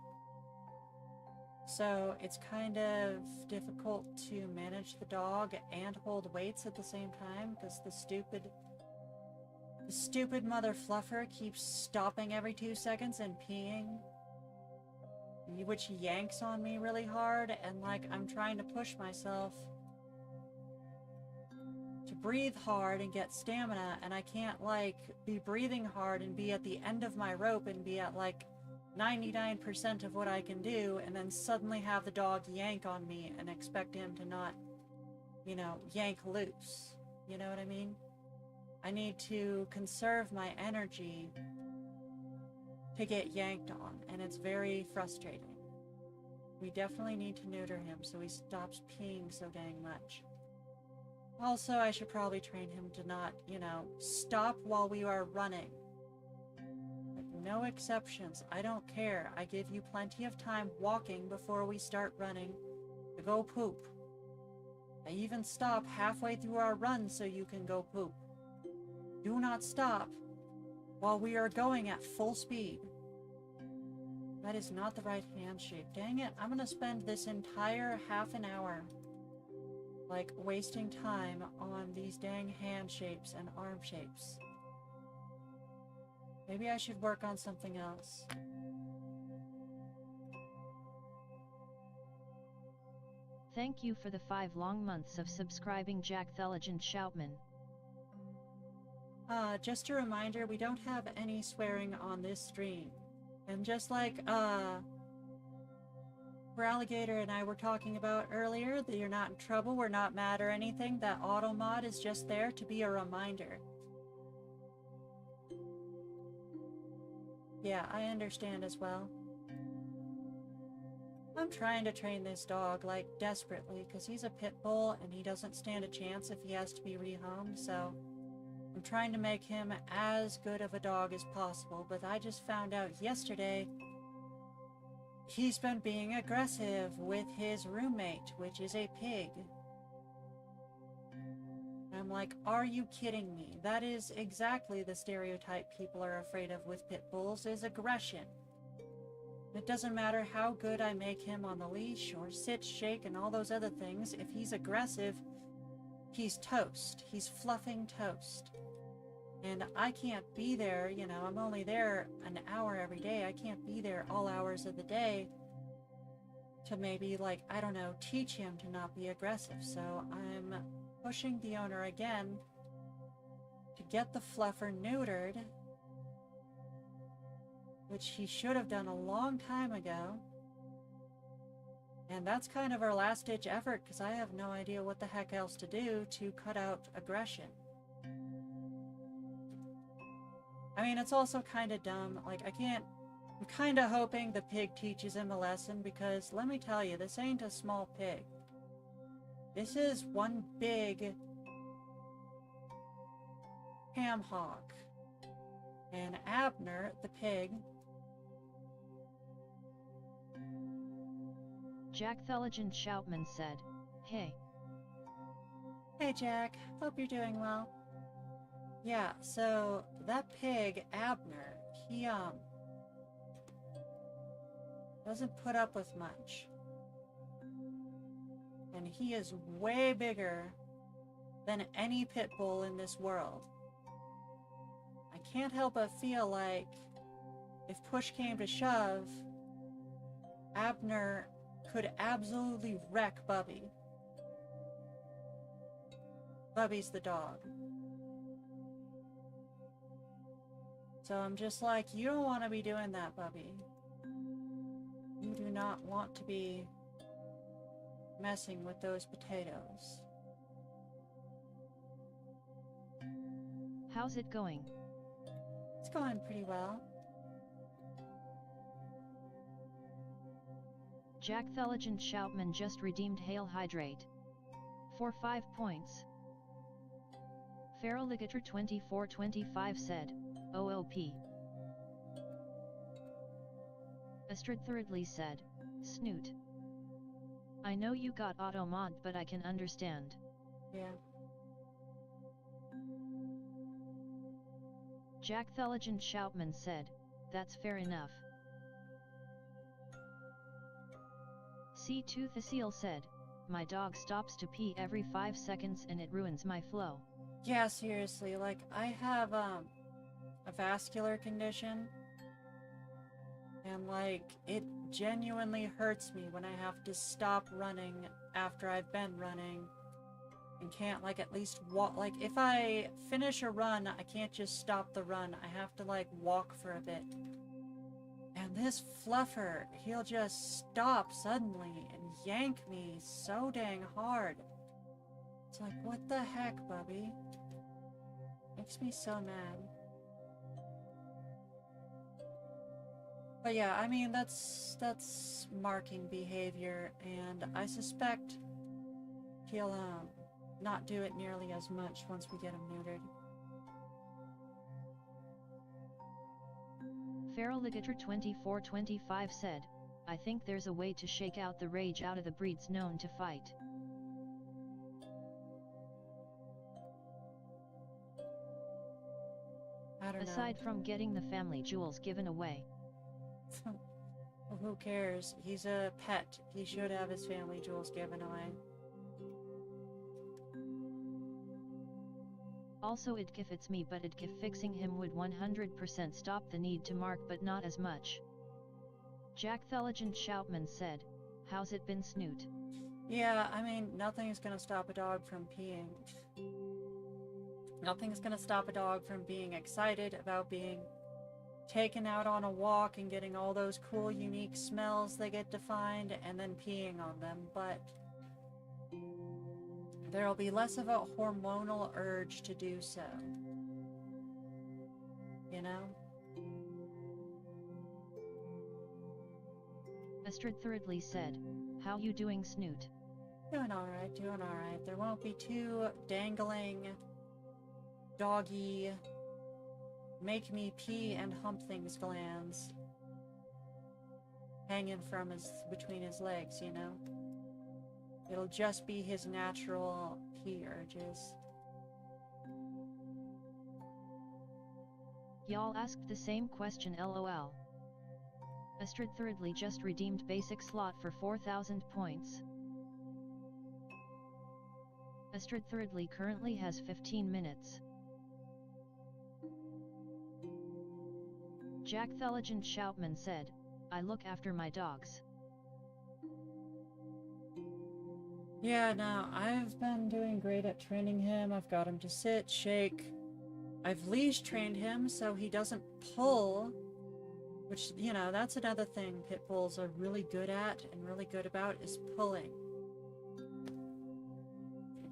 So it's kind of difficult to manage the dog and hold weights at the same time because the stupid mother fluffer keeps stopping every 2 seconds and peeing, which yanks on me really hard, and like I'm trying to push myself to breathe hard and get stamina, and I can't like be breathing hard and be at the end of my rope and be at like 99% of what I can do, and then suddenly have the dog yank on me and expect him to not, you know, yank loose. You know what I mean? I need to conserve my energy to get yanked on, and it's very frustrating. We definitely need to neuter him so he stops peeing so dang much. Also, I should probably train him to not, you know, stop while we are running. Like, no exceptions. I don't care. I give you plenty of time walking before we start running to go poop. I even stop halfway through our run so you can go poop. Do not stop while we are going at full speed. That is not the right hand shape. Dang it, I'm gonna spend this entire half an hour like wasting time on these dang hand shapes and arm shapes. Maybe I should work on something else. Thank you for the 5 long months of subscribing, Jack Theligent Shoutman. Just a reminder, we don't have any swearing on this stream. And just like, Alligator and I were talking about earlier, that you're not in trouble, we're not mad or anything, that auto mod is just there to be a reminder. Yeah, I understand as well. I'm trying to train this dog, like, desperately, because he's a pit bull and he doesn't stand a chance if he has to be rehomed, so I'm trying to make him as good of a dog as possible, but I just found out yesterday he's been being aggressive with his roommate, which is a pig. I'm like, are you kidding me? That is exactly the stereotype people are afraid of with pit bulls, is aggression. It doesn't matter how good I make him on the leash or sit, shake, and all those other things. If he's aggressive, he's toast. He's fluffing toast. And I can't be there, you know, I'm only there an hour every day. I can't be there all hours of the day to maybe, like, I don't know, teach him to not be aggressive. So I'm pushing the owner again to get the fluffer neutered which he should have done a long time ago. And that's kind of our last-ditch effort, because I have no idea what the heck else to do to cut out aggression. I mean, it's also kind of dumb. Like, I'm kind of hoping the pig teaches him a lesson, because let me tell you, this ain't a small pig. This is one big ham hock. And Abner, the pig... Jack Theligent Shoutman said, "Hey." Hey Jack, hope you're doing well. Yeah, so that pig, Abner, he doesn't put up with much. And he is way bigger than any pit bull in this world. I can't help but feel like if push came to shove, Abner could absolutely wreck Bubby. Bubby's the dog. So I'm just like, you don't want to be doing that, Bubby. You do not want to be messing with those potatoes. How's it going? It's going pretty well. Jack Theligent Shoutman just redeemed Hail Hydrate. For 5 points. Feraligator 2425 said, OOP. Astrid Thirdly said, Snoot. I know you got auto mod, but I can understand. Yeah. Jack Theligent Shoutman said, that's fair enough. C2 Thecile said, my dog stops to pee every 5 seconds and it ruins my flow. Yeah, seriously, like, I have, a vascular condition. And, like, it genuinely hurts me when I have to stop running after I've been running. And can't, like, at least walk. Like, if I finish a run, I can't just stop the run. I have to, like, walk for a bit. And this fluffer, he'll just stop suddenly and yank me so dang hard. It's like, what the heck, Bubby? Makes me so mad. But yeah, I mean, that's marking behavior, and I suspect he'll, not do it nearly as much once we get him neutered. Feraligator 2425 said, I think there's a way to shake out the rage out of the breeds known to fight. I don't know. Aside from getting the family jewels given away. Well, who cares? He's a pet. He should have his family jewels given away. Also if it's me, but if fixing him would 100% stop the need to mark, but not as much. Jack Theligent Shoutman said, how's it been, Snoot? Yeah, I mean, nothing's gonna stop a dog from peeing. Nothing's gonna stop a dog from being excited about being taken out on a walk and getting all those cool, unique smells they get to find, and then peeing on them, but there'll be less of a hormonal urge to do so. You know? Astrid Thirdly said, how you doing, Snoot? Doing alright, doing alright. There won't be two dangling, doggy, make me pee and hump things glands hanging from between his legs, you know? It'll just be his natural pee urges. Y'all asked the same question, lol. Astrid Thirdly just redeemed basic slot for 4,000 points. Astrid Thirdly currently has 15 minutes. Jack Theligent Shoutman said, I look after my dogs. Yeah, no, I've been doing great at training him. I've got him to sit, shake. I've leash trained him so he doesn't pull Which, you know, that's another thing pit bulls are really good at and really good about is pulling.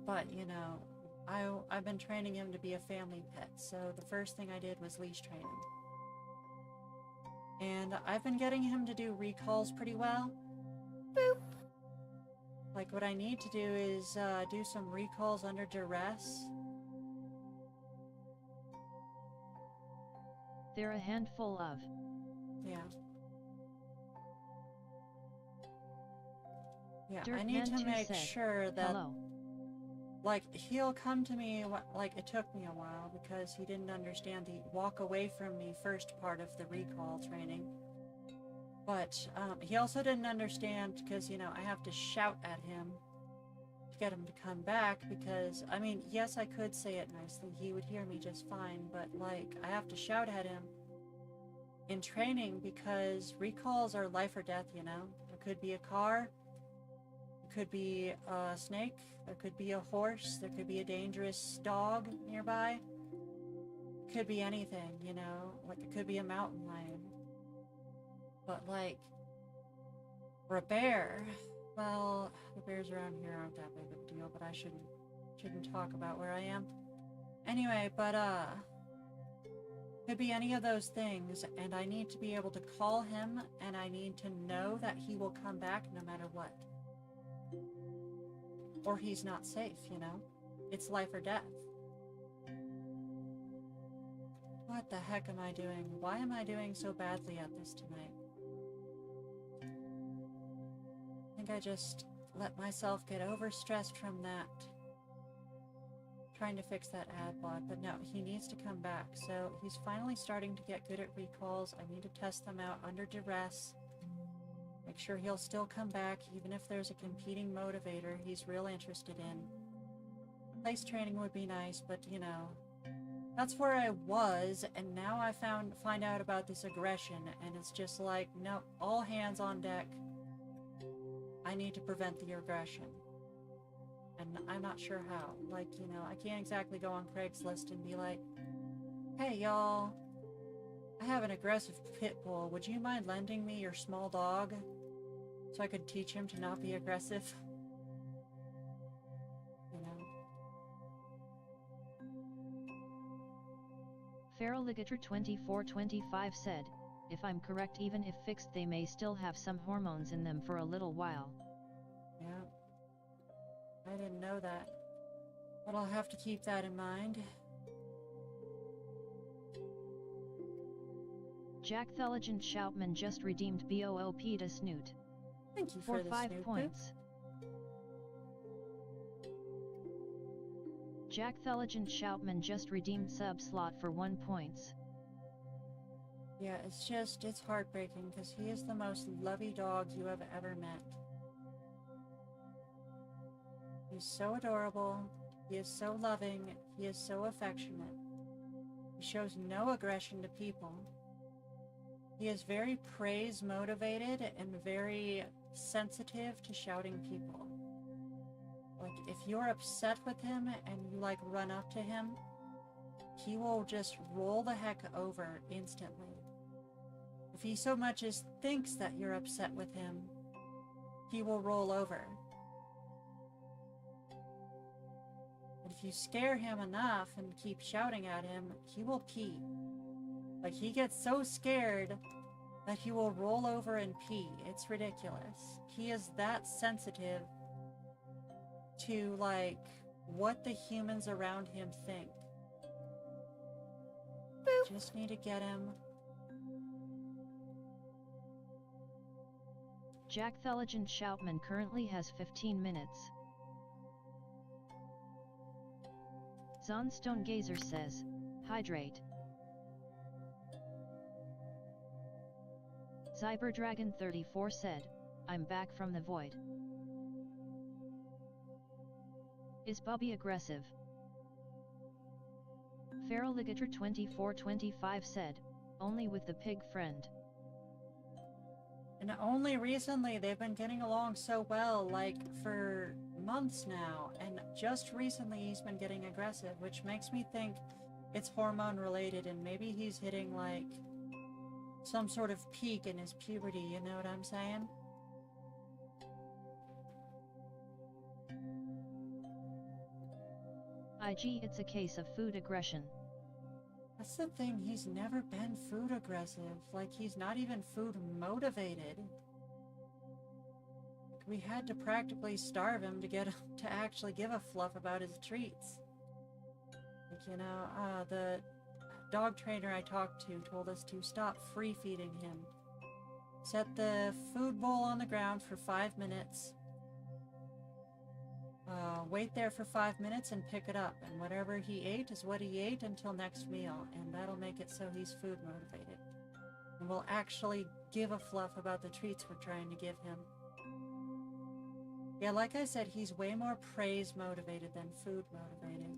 But, you know, I've been training him to be a family pet, so the first thing I did was leash train him. And I've been getting him to do recalls pretty well. Boop! Like, what I need to do is do some recalls under duress. They're a handful of. Yeah. Yeah, I Dirtman need to 2 make said, sure that, hello. like, he'll come to me, like, it took me a while because he didn't understand the walk away from me first part of the recall training. But he also didn't understand because, you know, I have to shout at him to get him to come back because, I mean, yes, I could say it nicely. He would hear me just fine, but, like, I have to shout at him in training because recalls are life or death, you know? It could be a car, it could be a snake, there could be a horse, there could be a dangerous dog nearby. It could be anything, you know? Like, it could be a mountain lion. But, like, for a bear, well, the bears around here aren't that big of a deal, but I shouldn't talk about where I am. Anyway, but, could be any of those things, and I need to be able to call him, and I need to know that he will come back no matter what. Or he's not safe, you know? It's life or death. What the heck am I doing? Why am I doing so badly at this tonight? I think I just let myself get overstressed from that. Trying to fix that ad block, but no, he needs to come back. So he's finally starting to get good at recalls. I need to test them out under duress. Make sure he'll still come back, even if there's a competing motivator he's real interested in. Place training would be nice, but you know, that's where I was, and now I find out about this aggression, and it's just like, no, all hands on deck. I need to prevent the aggression. And I'm not sure how. Like, you know, I can't exactly go on Craigslist and be like, hey, y'all, I have an aggressive pit bull. Would you mind lending me your small dog so I could teach him to not be aggressive? You know? Feraligator 2425 said, if I'm correct, even if fixed they may still have some hormones in them for a little while. Yeah. I didn't know that. But I'll have to keep that in mind. Jack Theligen Shoutman just redeemed BOOP to Snoot. Thank you for the 5 Snoop points. Jack Theligen Shoutman just redeemed sub slot for 1 points. Yeah, it's heartbreaking because he is the most lovey dog you have ever met. He's so adorable, he is so loving, he is so affectionate. He shows no aggression to people. He is very praise motivated and very sensitive to shouting people. Like, if you're upset with him and you like run up to him, he will just roll the heck over instantly. If he so much as thinks that you're upset with him, he will roll over. But if you scare him enough and keep shouting at him, he will pee. Like, he gets so scared that he will roll over and pee. It's ridiculous. He is that sensitive to, like, what the humans around him think. Boop. Just need to get him. Jack Theligen Shoutman currently has 15 minutes. Zonstone Gazer says, hydrate. Cyberdragon 34 said, I'm back from the void. Is Bubby aggressive? Feraligator 2425 said, only with the pig friend. And only recently they've been getting along so well, like for months now, and just recently he's been getting aggressive, which makes me think it's hormone related and maybe he's hitting like some sort of peak in his puberty, you know what I'm saying? IG, it's a case of food aggression. That's the thing, he's never been food aggressive. Like, he's not even food motivated. Like, we had to practically starve him to get him to actually give a fluff about his treats. Like, you know, the dog trainer I talked to told us to stop free feeding him. Set the food bowl on the ground for 5 minutes. Wait there for 5 minutes and pick it up, and whatever he ate is what he ate until next meal, and that'll make it so he's food motivated. And we'll actually give a fluff about the treats we're trying to give him. Yeah, like I said, he's way more praise motivated than food motivated.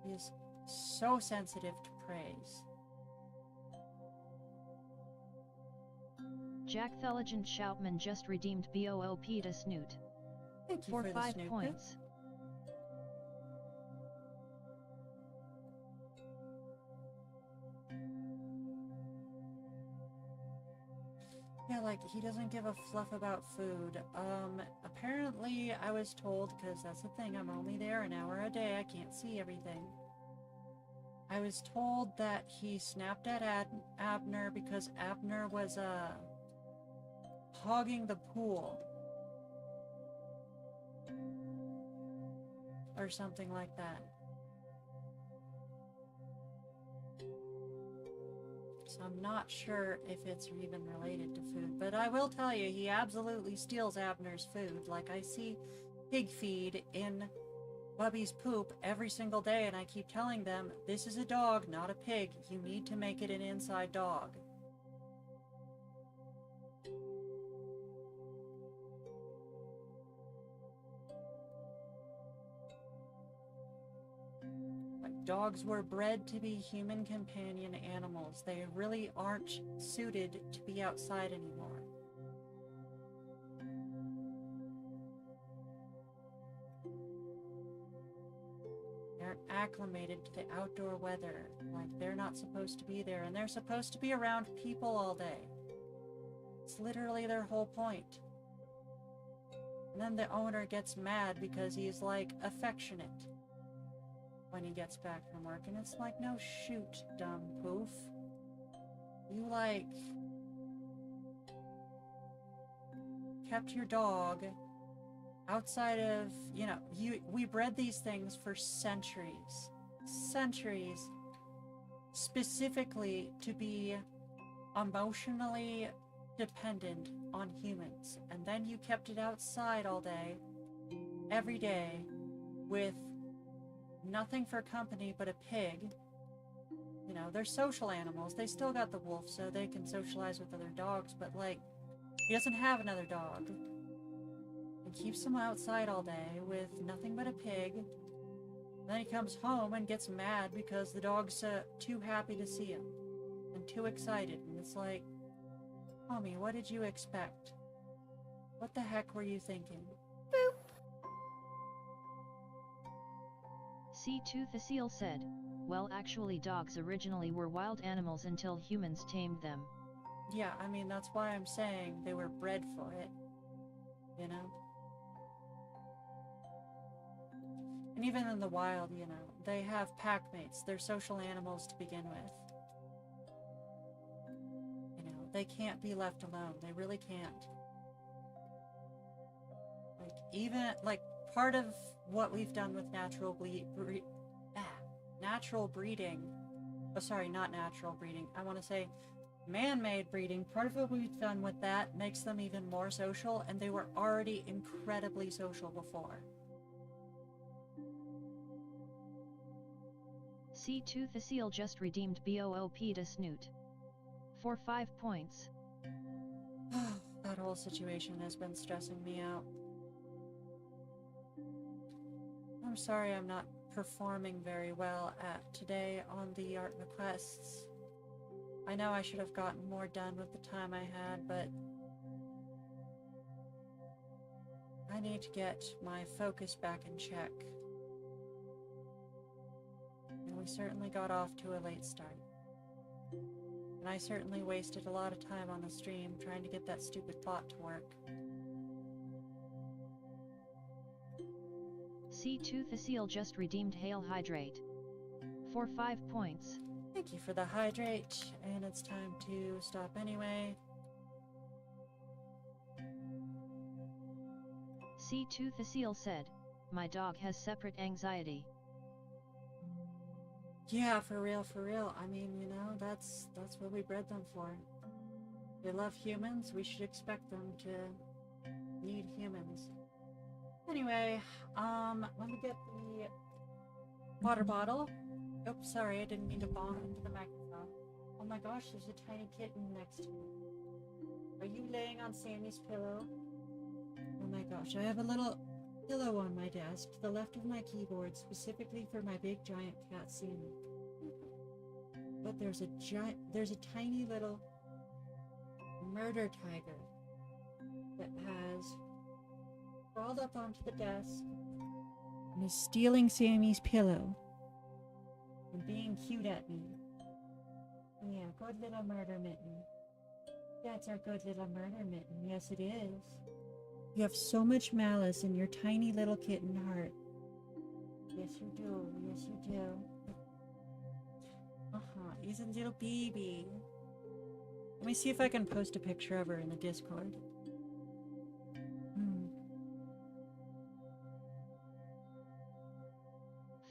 He is so sensitive to praise. Jack Thulligent Shoutman just redeemed BOOP to Snoot. Thank you For for the 5 snoot. points. Yeah, like, he doesn't give a fluff about food. Apparently I was told, because that's the thing, I'm only there an hour a day, I can't see everything. I was told that he snapped at Abner because Abner was, hogging the pool. Or something like that. So I'm not sure if it's even related to food, but I will tell you, he absolutely steals Abner's food. Like, I see pig feed in Bubby's poop every single day, and I keep telling them, this is a dog, not a pig. You need to make it an inside dog. Dogs were bred to be human companion animals. They really aren't suited to be outside anymore. They're acclimated to the outdoor weather. Like, they're not supposed to be there, and they're supposed to be around people all day. It's literally their whole point. And then the owner gets mad because he's, like, affectionate when he gets back from work, and it's like, no shoot, dumb poof. You, like, kept your dog outside of, you know, we bred these things for centuries. Centuries. Specifically to be emotionally dependent on humans. And then you kept it outside all day, every day, with nothing for company but a pig. You know, they're social animals. They still got the wolf, so they can socialize with other dogs, but, like, he doesn't have another dog. And keeps him outside all day with nothing but a pig. Then he comes home and gets mad because the dog's too happy to see him. And too excited. And it's like, homie, what did you expect? What the heck were you thinking? Boop. C2 the Seal said, well, actually dogs originally were wild animals until humans tamed them. Yeah, I mean, that's why I'm saying they were bred for it. You know? And even in the wild, you know, they have pack mates. They're social animals to begin with. You know, they can't be left alone. They really can't. Like, even, like, part of what we've done with natural breeding, oh, sorry, not natural breeding, I want to say man-made breeding, part of what we've done with that makes them even more social, and they were already incredibly social before. C2 the Seal just redeemed BOOP to Snoot. For 5 points. That whole situation has been stressing me out. I'm sorry I'm not performing very well today on the art requests. I know I should have gotten more done with the time I had, but I need to get my focus back in check. And we certainly got off to a late start. I certainly wasted a lot of time on the stream trying to get that stupid bot to work. C2 Thecile just redeemed Hail Hydrate. For 5 points. Thank you for the hydrate, and it's time to stop anyway. C2 Thecile said, my dog has separate anxiety. Yeah, for real, for real. I mean, you know, that's what we bred them for. They love humans, we should expect them to need humans. Anyway, let me get the water bottle. Oops, sorry, I didn't mean to bonk into the microphone. Oh my gosh, there's a tiny kitten next to me. Are you laying on Sammy's pillow? Oh my gosh, I have a little pillow on my desk to the left of my keyboard, specifically for my big giant cat Sammy. But there's a tiny little murder tiger that has crawled up onto the desk and is stealing Sammy's pillow and being cute at me. Yeah, good little murder mitten. That's our good little murder mitten. Yes, it is. You have so much malice in your tiny little kitten heart. Yes, you do. Yes, you do. He's a little baby. Let me see if I can post a picture of her in the Discord.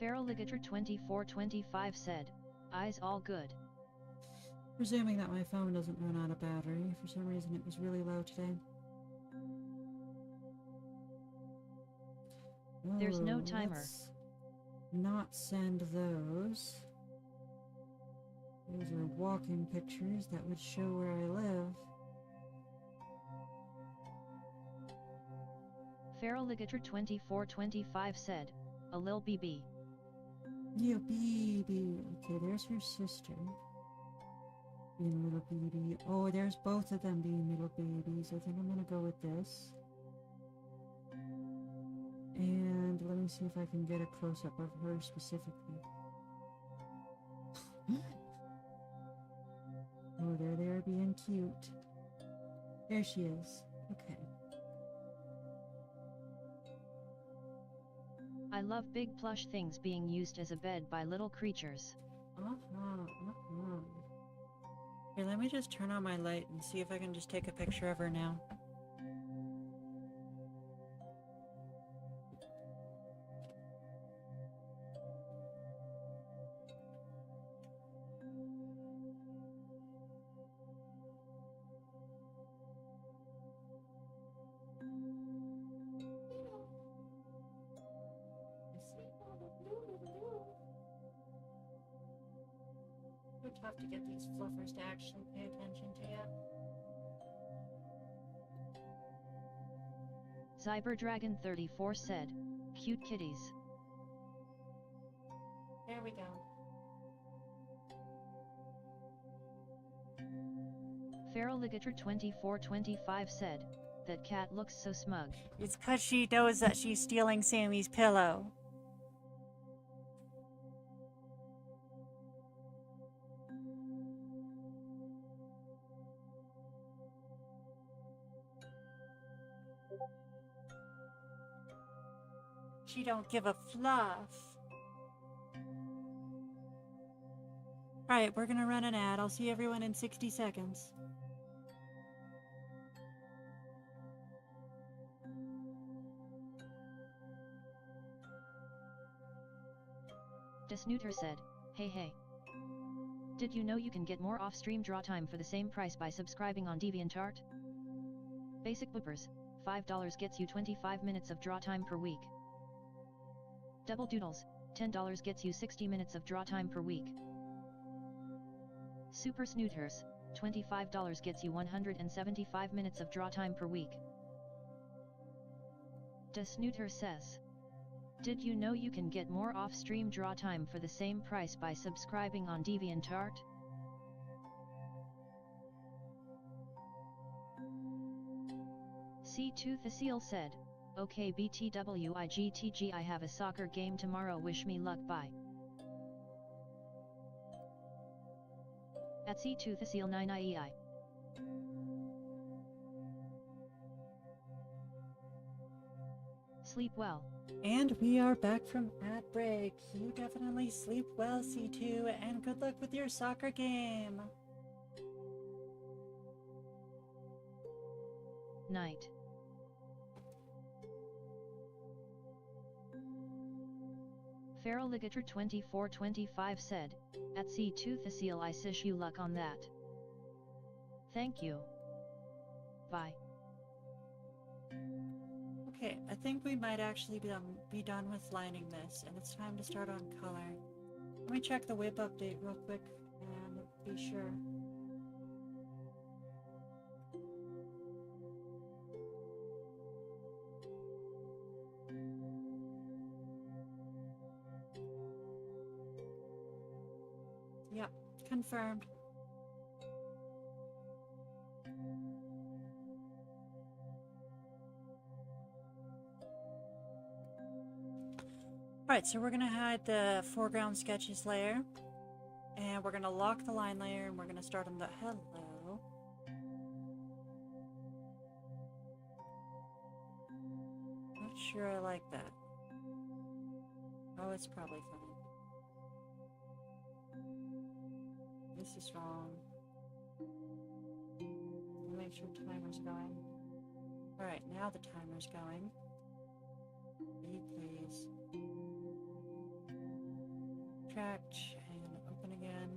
Feral Ligator 2425 said, eyes all good. Presuming that my phone doesn't run out of battery. For some reason it was really low today. There's no Oh, timer. let's not send those. Those are walking pictures that would show where I live. Feral Ligator 2425 said, a lil BB. Yeah, baby. Okay, there's her sister. Being a little baby. Oh, there's both of them being little babies. I think I'm gonna go with this. And let me see if I can get a close-up of her specifically. Oh, there they are being cute. There she is. Okay. I love big plush things being used as a bed by little creatures. Here, let me just turn on my light and see if I can just take a picture of her now. So tough to get these fluffers to actually pay attention to you. Cyberdragon34 said, cute kitties. There we go. Feral Ligator 2425 said, that cat looks so smug. It's 'cause she knows that she's stealing Sammy's pillow. She don't give a fluff. Alright, we're gonna run an ad. I'll see everyone in 60 seconds. Desnooter said, hey. Did you know you can get more off-stream draw time for the same price by subscribing on DeviantArt? Basic Boopers, $5 gets you 25 minutes of draw time per week. Double Doodles, $10 gets you 60 minutes of draw time per week. Super Snooters, $25 gets you 175 minutes of draw time per week. Desnooter says, did you know you can get more off-stream draw time for the same price by subscribing on DeviantArt? C2 Thecile said, okay BTWIGTG, I have a soccer game tomorrow, wish me luck, bye. At C2 Thasil 9 IEI. Sleep well. And we are back from ad break. You definitely sleep well, C2, and good luck with your soccer game. Night. Feral Ligator 2425 said, at C2 Thasil I wish you luck on that. Thank you. Bye. Okay, I think we might actually be done with lining this, and it's time to start on color. Let me check the whip update real quick and be sure. Yep, confirmed. Alright, so we're going to hide the foreground sketches layer, and we're going to lock the line layer, and we're going to start on the hello. Not sure I like that. Oh, it's probably fine. This is wrong. Make sure timer's going. Alright, now the timer's going. Read, please. Tract and open again.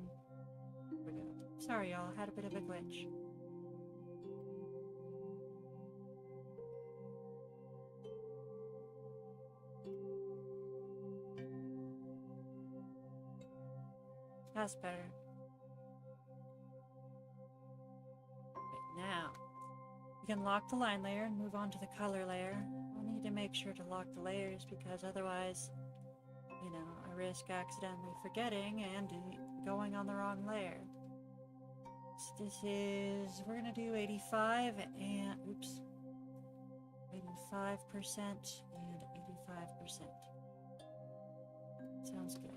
Here we go. Sorry, y'all, had a bit of a glitch. That's better. Now, you can lock the line layer and move on to the color layer. I'll need to make sure to lock the layers because otherwise, you know, I risk accidentally forgetting and going on the wrong layer. So this is, we're gonna do 85 and, oops, 85% and 85%. Sounds good.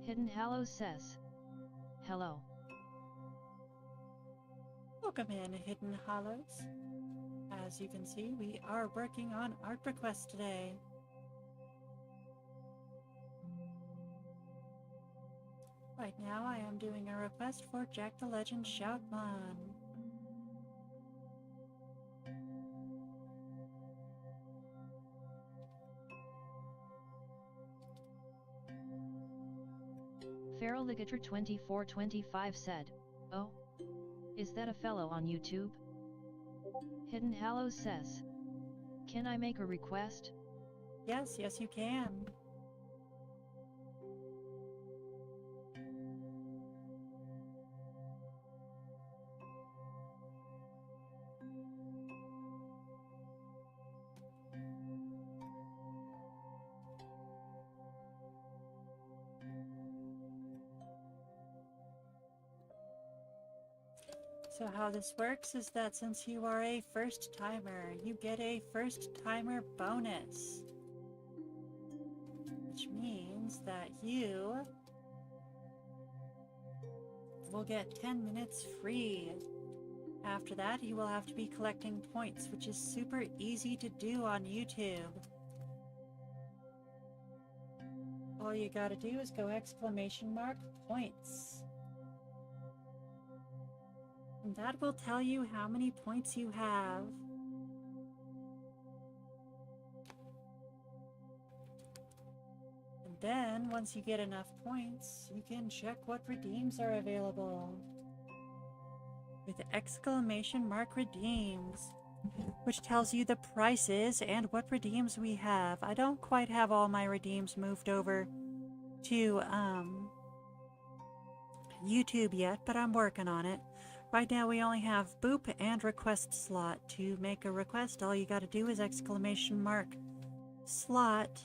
Hidden Hallows says, hello. Welcome in, Hidden Hollows. As you can see, we are working on art requests today. Right now, I am doing a request for Jack the Legend Shoutman. Feral Ligator 2425 said, oh? Is that a fellow on YouTube? Hidden Hallows says, can I make a request? Yes, you can. So how this works is that since you are a first timer, you get a first timer bonus. Which means that you will get 10 minutes free After that, you will have to be collecting points, which is super easy to do on YouTube. All you gotta do is go !points. And that will tell you how many points you have. And then, once you get enough points, you can check what redeems are available. With !redeems, which tells you the prices and what redeems we have. I don't quite have all my redeems moved over to YouTube yet, but I'm working on it. Right now we only have boop and request slot. To make a request, all you gotta do is !slot.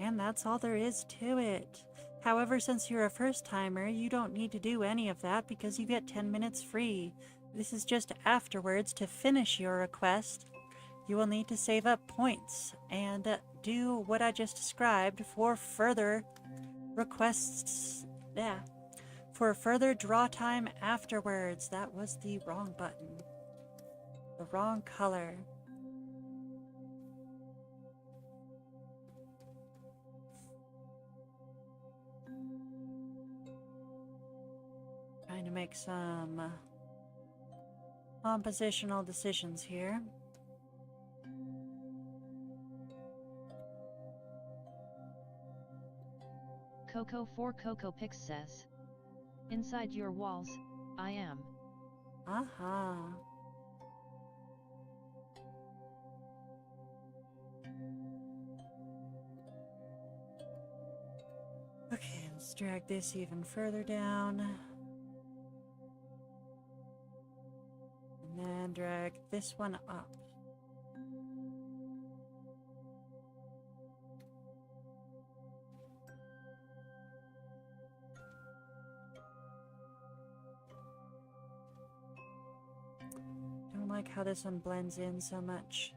And that's all there is to it. However, since you're a first timer, you don't need to do any of that because you get 10 minutes free. This is just afterwards. To finish your request, you will need to save up points and do what I just described for further requests. Yeah, for further draw time afterwards. That was the wrong button. The wrong color. Trying to make some compositional decisions here. Coco4CocoPix says, inside your walls, I am. Aha. Okay, let's drag this even further down. And then drag this one up. Don't like how this one blends in so much.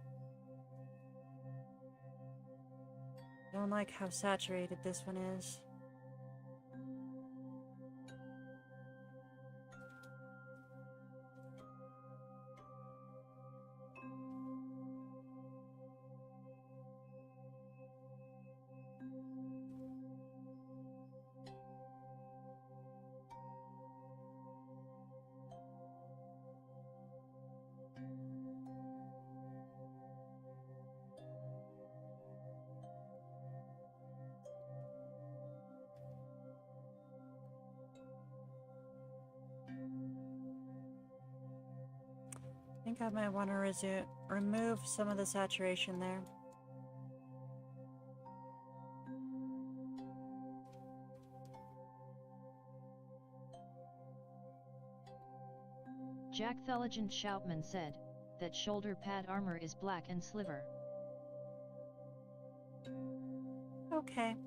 Don't like how saturated this one is. I think I might want to remove some of the saturation there. Jack Theligent Shoutman said that shoulder pad armor is black and sliver. Okay.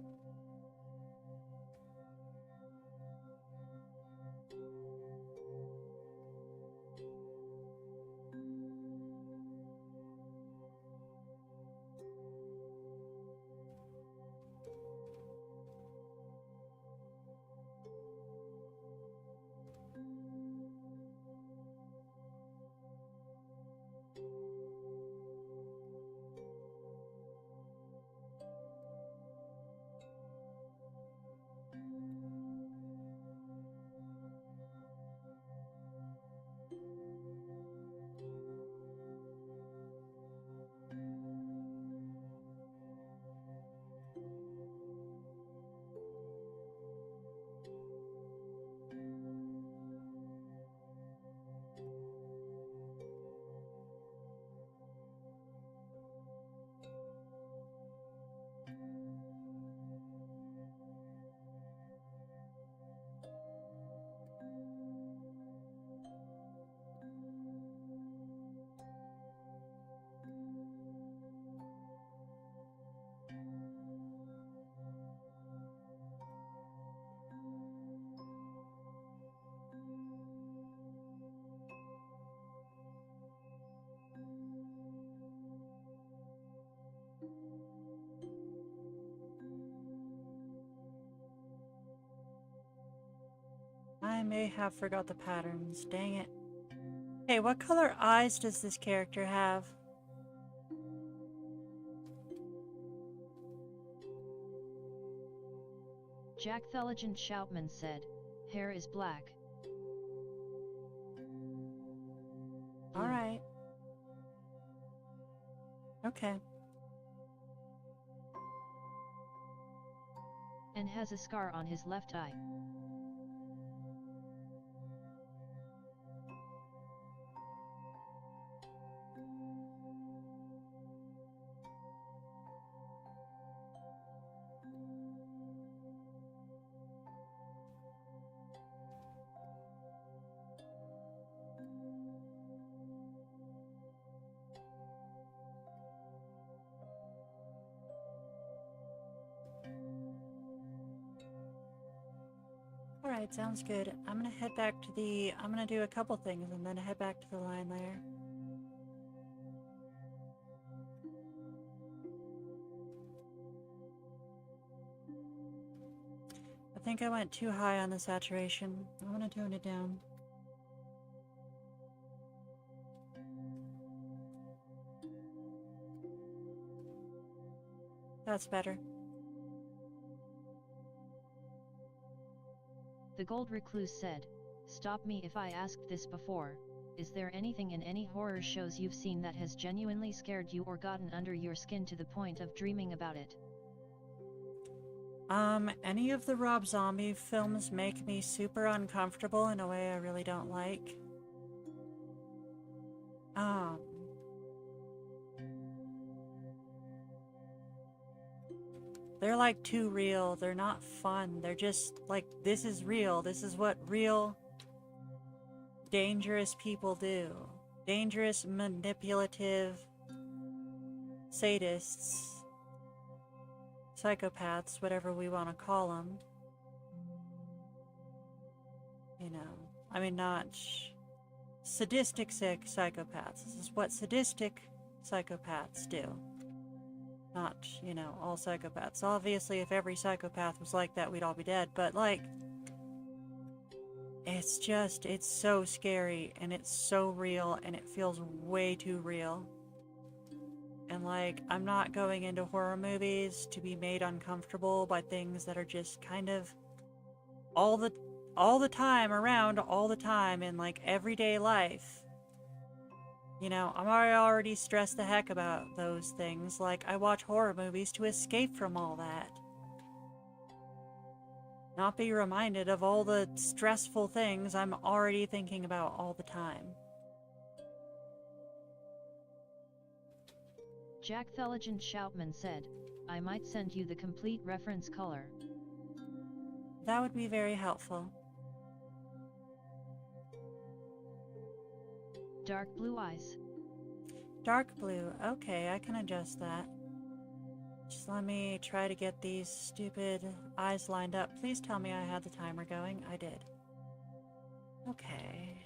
I may have forgot the patterns. Dang it. Hey, what color eyes does this character have? Jack Thulligent Shoutman said, hair is black. Blue. Alright. Okay. And has a scar on his left eye. Alright, sounds good. I'm gonna head back to the... I'm gonna do a couple things and then head back to the lion lair. I think I went too high on the saturation. I'm gonna tone it down. That's better. The Gold Recluse said, stop me if I asked this before, is there anything in any horror shows you've seen that has genuinely scared you or gotten under your skin to the point of dreaming about it? Any of the Rob Zombie films make me super uncomfortable in a way I really don't like. They're like too real. They're not fun. They're just like, this is real. This is what real dangerous people do. Dangerous, manipulative sadists, psychopaths, whatever we want to call them. You know, I mean, not sadistic sick psychopaths. This is what sadistic psychopaths do. Not, you know, all psychopaths. Obviously, if every psychopath was like that, we'd all be dead. But, like, it's just, it's so scary, and it's so real, and it feels way too real. And, like, I'm not going into horror movies to be made uncomfortable by things that are just kind of all the time, around all the time in, like, everyday life. You know, I'm already stressed the heck about those things. Like, I watch horror movies to escape from all that. Not be reminded of all the stressful things I'm already thinking about all the time. Jack Thulligent Shoutman said, I might send you the complete reference color. That would be very helpful. Dark blue eyes. Dark blue. Okay, I can adjust that. Just let me try to get these stupid eyes lined up. Please tell me I had the timer going. I did. Okay.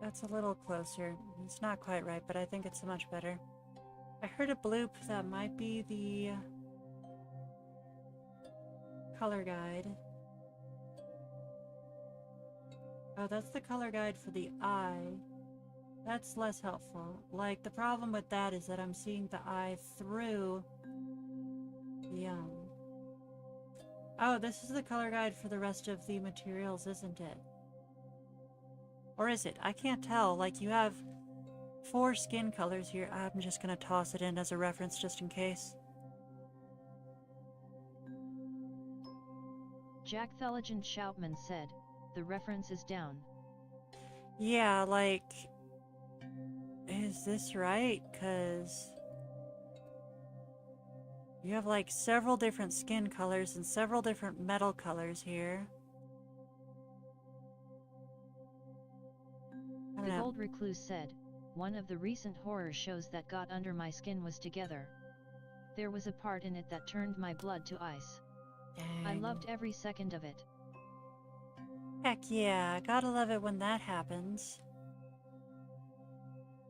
That's a little closer. It's not quite right, but I think it's much better. I heard a bloop that might be the color guide. Oh, that's the color guide for the eye. That's less helpful. Like, the problem with that is that I'm seeing the eye through the, Oh, this is the color guide for the rest of the materials, isn't it? Or is it? I can't tell. Like, you have 4 skin colors here. I'm just gonna toss it in as a reference just in case. Jack Theligent Shoutman said, the reference is down. Yeah, like... Is this right? 'Cause... you have like several different skin colors and several different metal colors here. I The don't know. Gold Recluse said, one of the recent horror shows that got under my skin was Together. There was a part in it that turned my blood to ice. I Dang. loved every second of it. Heck yeah, gotta love it when that happens.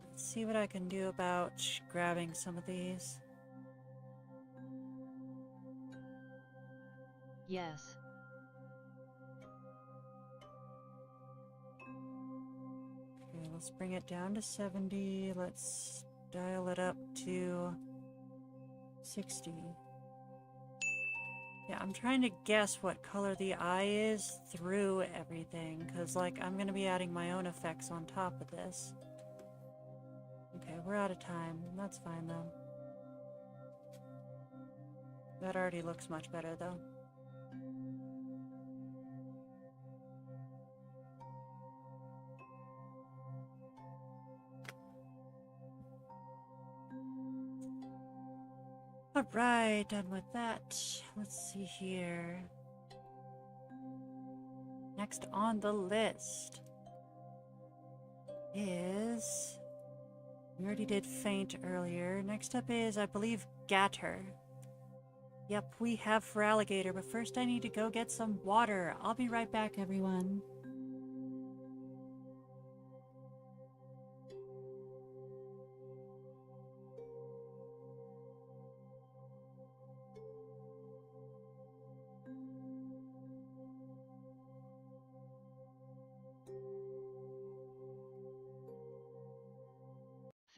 Let's see what I can do about grabbing some of these. Yes. Okay, let's bring it down to 70. Let's dial it up to 60. Yeah, I'm trying to guess what color the eye is through everything, because, like, I'm going to be adding my own effects on top of this. Okay, we're out of time. That's fine, though. That already looks much better, though. Alright, done with that. Let's see here. Next on the list is... we already did Faint earlier. Next up is, I believe, Gatter. Yep, we have for Alligator, but first I need to go get some water. I'll be right back, everyone.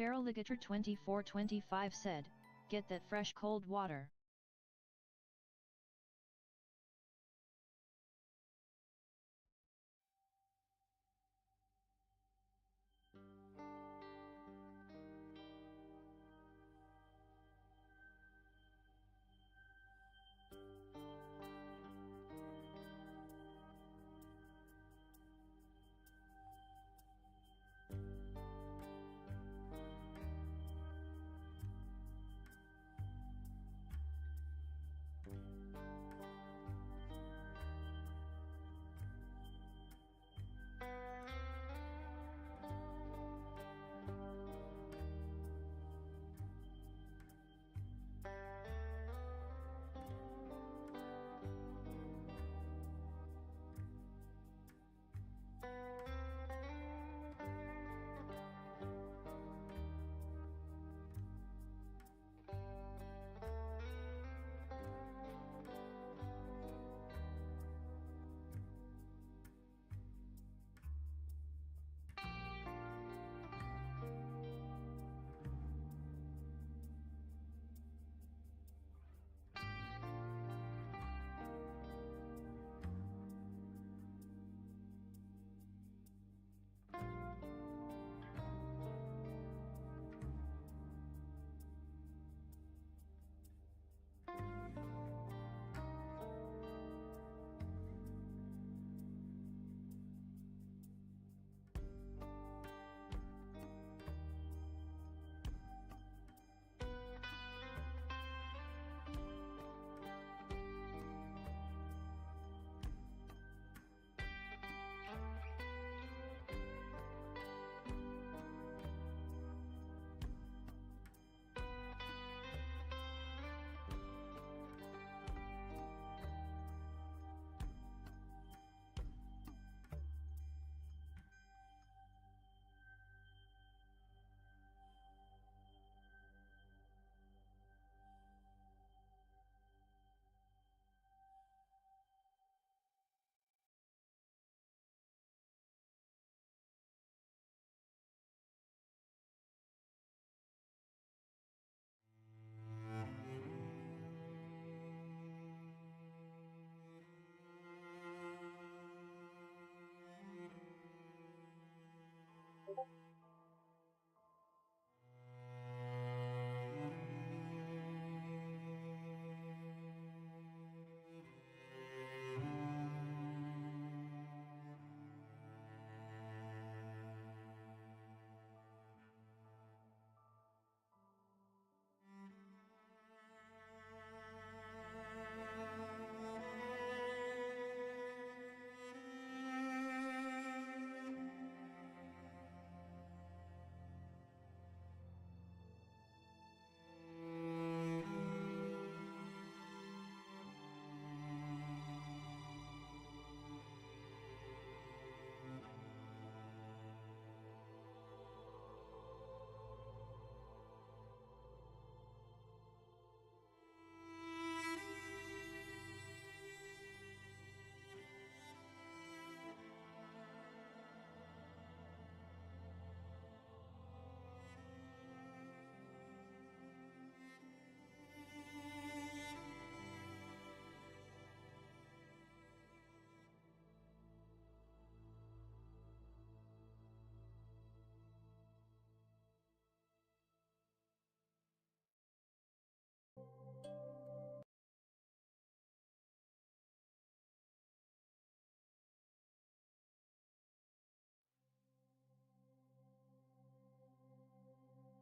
Feraligator 2425 said, get that fresh cold water.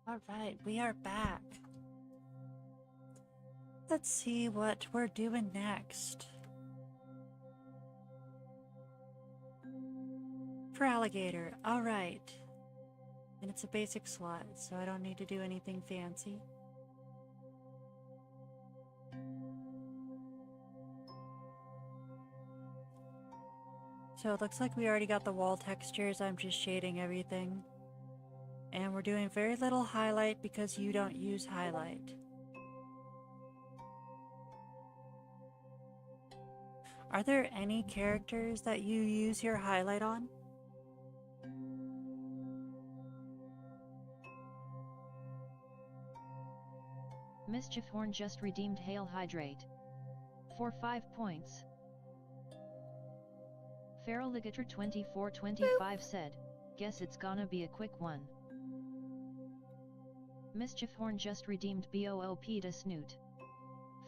Alright, we are back. Let's see what we're doing next. For alligator, alright. And it's a basic slot, so I don't need to do anything fancy. So it looks like we already got the wall textures, I'm just shading everything. And we're doing very little highlight because you don't use highlight. Are there any characters that you use your highlight on? Mischief Horn just redeemed Hail Hydrate. For 5 points. Feral Ligator 2425 said, guess it's gonna be a quick one. Mischief Horn just redeemed BOOP to Snoot.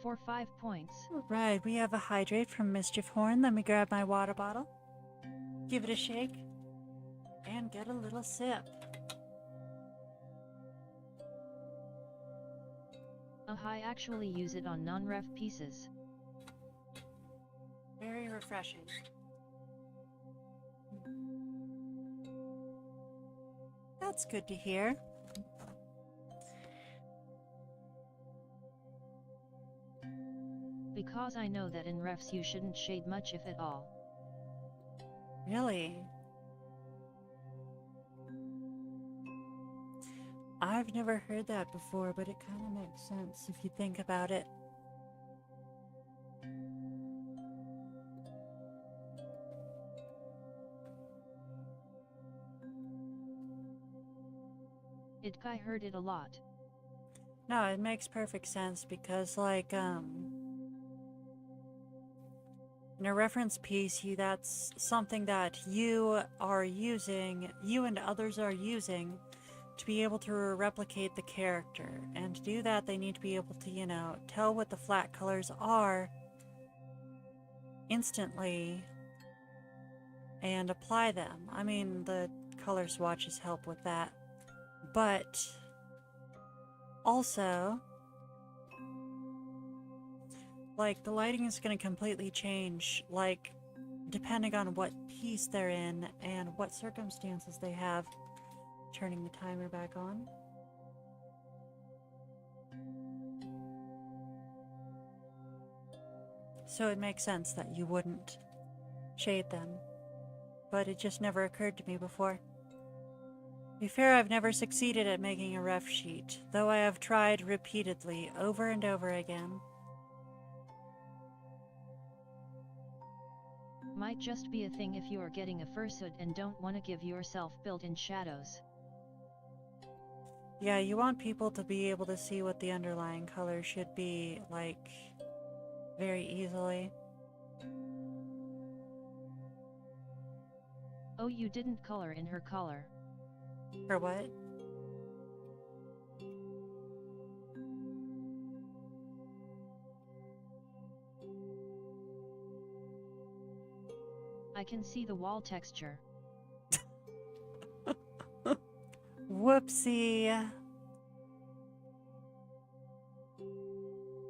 For 5 points. Right, we have a hydrate from Mischief Horn. Let me grab my water bottle, give it a shake, and get a little sip. I actually use it on non-ref pieces. Very refreshing. That's good to hear. Because I know that in refs you shouldn't shade much if at all. Really? I've never heard that before, but it kind of makes sense if you think about it. I heard it a lot. No, it makes perfect sense because, like, in a reference piece, that's something that you are using, you and others are using to be able to replicate the character. And to do that, they need to be able to, you know, tell what the flat colors are instantly and apply them. I mean, the color swatches help with that. But also, like, the lighting is going to completely change, like, depending on what piece they're in and what circumstances they have. Turning the timer back on. So it makes sense that you wouldn't shade them, but it just never occurred to me before. To be fair, I've never succeeded at making a ref sheet, though I have tried repeatedly, over and over again. Might just be a thing if you are getting a fursuit and don't want to give yourself built-in shadows. Yeah, you want people to be able to see what the underlying color should be, like, very easily. Oh, you didn't color in her color. For what? I can see the wall texture. Whoopsie.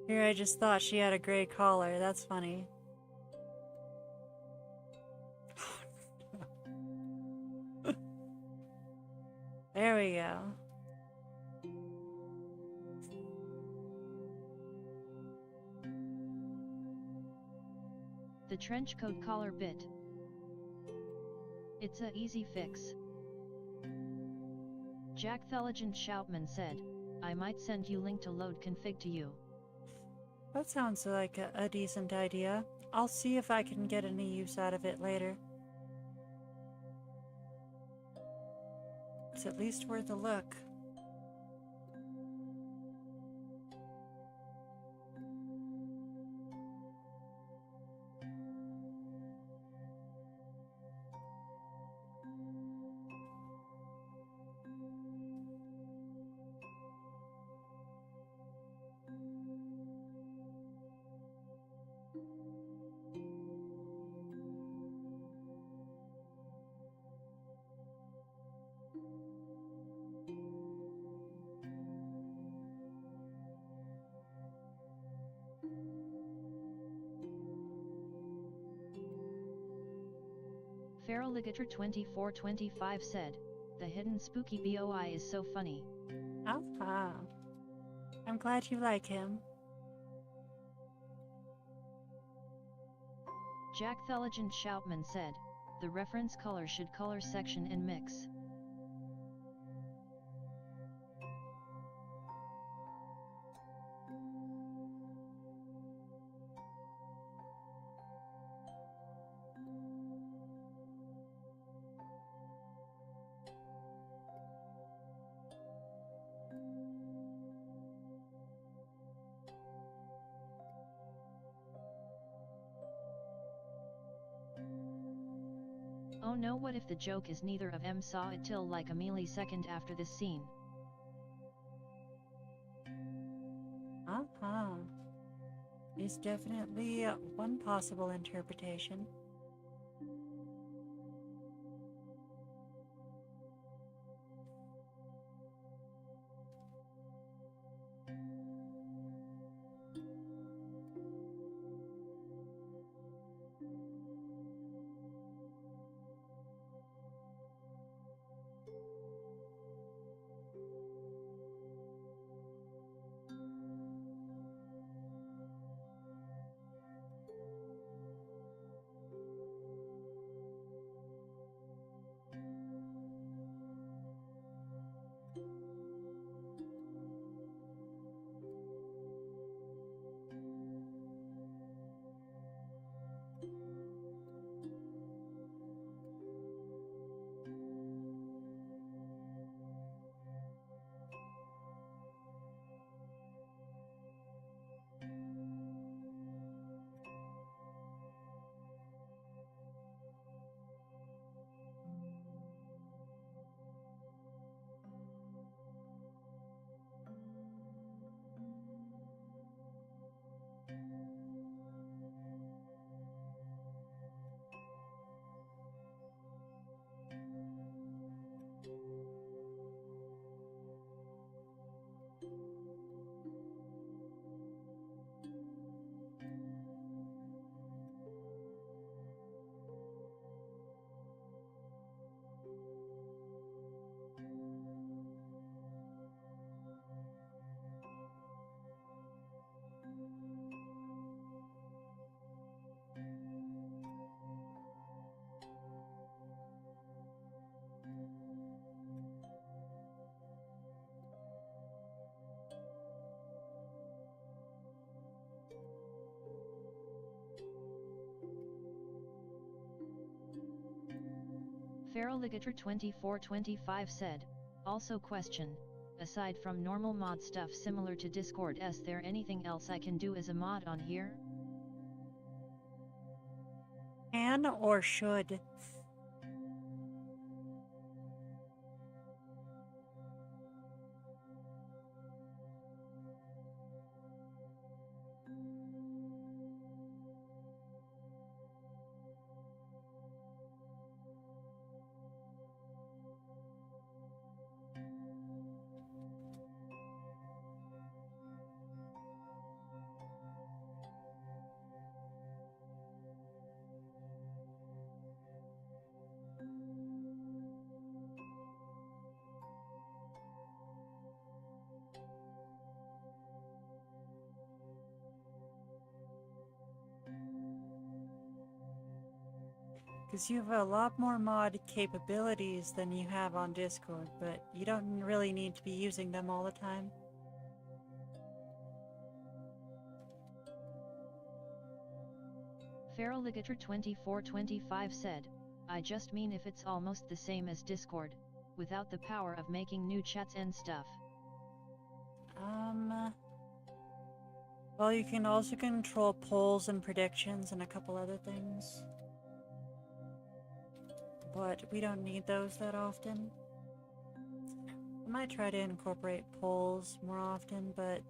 Here, I just thought she had a gray collar. That's funny. There we go. The trench coat collar bit. It's a easy fix. Jack Theligent Shoutman said, I might send you link to load config to you. That sounds like a decent idea. I'll see if I can get any use out of it later. It's at least worth a look. Feraligator 2425 said, the hidden spooky BOI is so funny. Ah. I'm glad you like him. Jack Theligent Shoutman said, the reference color should color section and mix. Oh no, what if the joke is neither of them saw it till like a millisecond after this scene? Is definitely one possible interpretation. Feraligator 2425 said, also question, aside from normal mod stuff similar to Discord, is there anything else I can do as a mod on here? Can or should? Because you have a lot more mod capabilities than you have on Discord, but you don't really need to be using them all the time. Feraligator2425 said, I just mean if it's almost the same as Discord, without the power of making new chats and stuff. Well, you can also control polls and predictions and a couple other things. But we don't need those that often. I might try to incorporate polls more often, but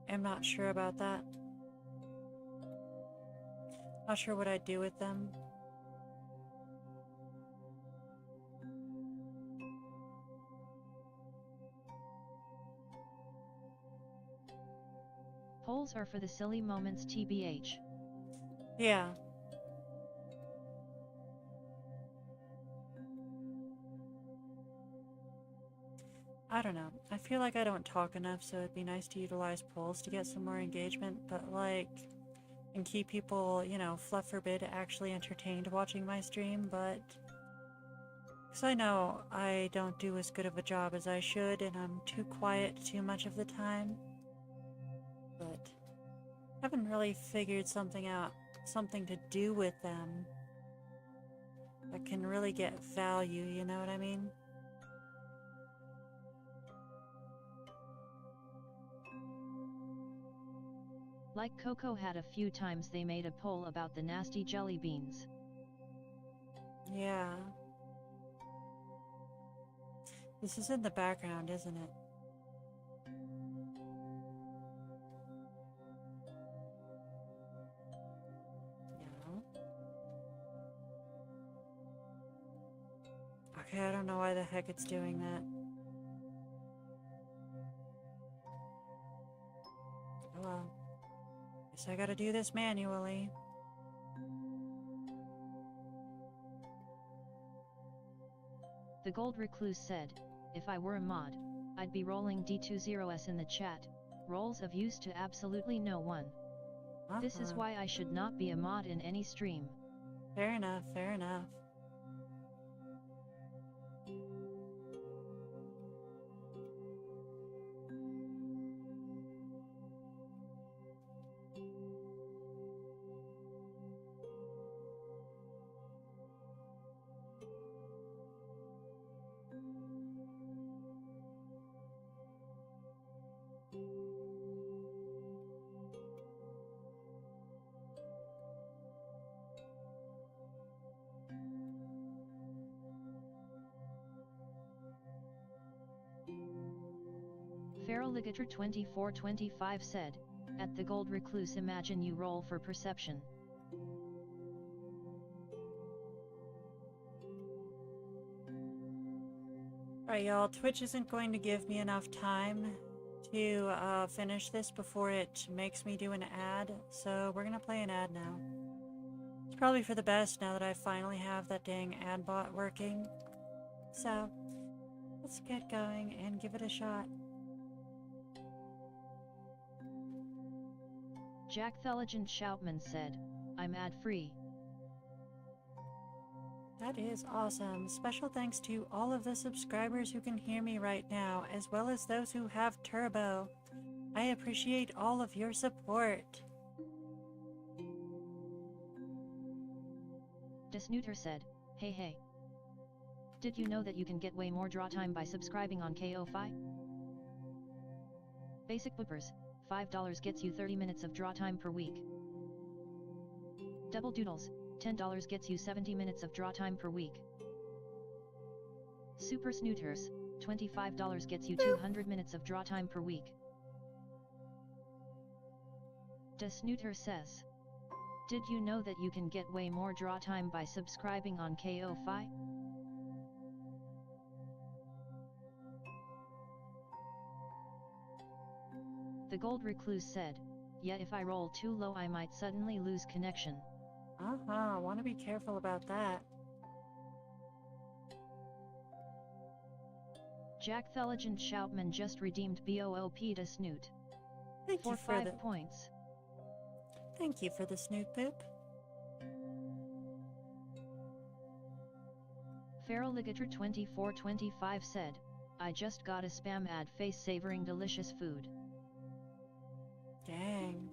I'm not sure about that. Not sure what I'd do with them. Polls are for the silly moments TBH. Yeah. I don't know. I feel like I don't talk enough, so it'd be nice to utilize polls to get some more engagement, but like, and keep people, you know, fluff forbid, actually entertained watching my stream, but because I know I don't do as good of a job as I should, and I'm too quiet too much of the time. But I haven't really figured something out, something to do with them that can really get value, you know what I mean? Like Coco had a few times they made a poll about the nasty jelly beans. Yeah. This is in the background, isn't it? No. Okay, I don't know why the heck it's doing that. Oh well. Guess I gotta do this manually. The Gold Recluse said, if I were a mod, I'd be rolling D20s in the chat, roles of use to absolutely no one. This is why I should not be a mod in any stream. Fair enough, fair enough. Feraligator2425 said, at the Gold Recluse imagine you roll for perception. Alright y'all, Twitch isn't going to give me enough time to finish this before it makes me do an ad, so we're gonna play an ad now. It's probably for the best now that I finally have that dang ad bot working. So, let's get going and give it a shot. Jack Theligent Shoutman said, I'm ad-free. That is awesome. Special thanks to all of the subscribers who can hear me right now, as well as those who have Turbo. I appreciate all of your support. Desnooter said, hey. Did you know that you can get way more draw time by subscribing on KO-Fi? Basic Boopers, $5 gets you 30 minutes of draw time per week. Double Doodles, $10 gets you 70 minutes of draw time per week. Super Snooters, $25 gets you 200 minutes of draw time per week. Desnooter says, did you know that you can get way more draw time by subscribing on KO-Fi? The Gold Recluse said, yeah, if I roll too low I might suddenly lose connection. I want to be careful about that. Jack Theligent Shoutman just redeemed BOOP to Snoot. Thank For you for 5 the points. Thank you for the snoot poop. Feral Ligator 2425 said, I just got a spam ad face savoring delicious food. Dang.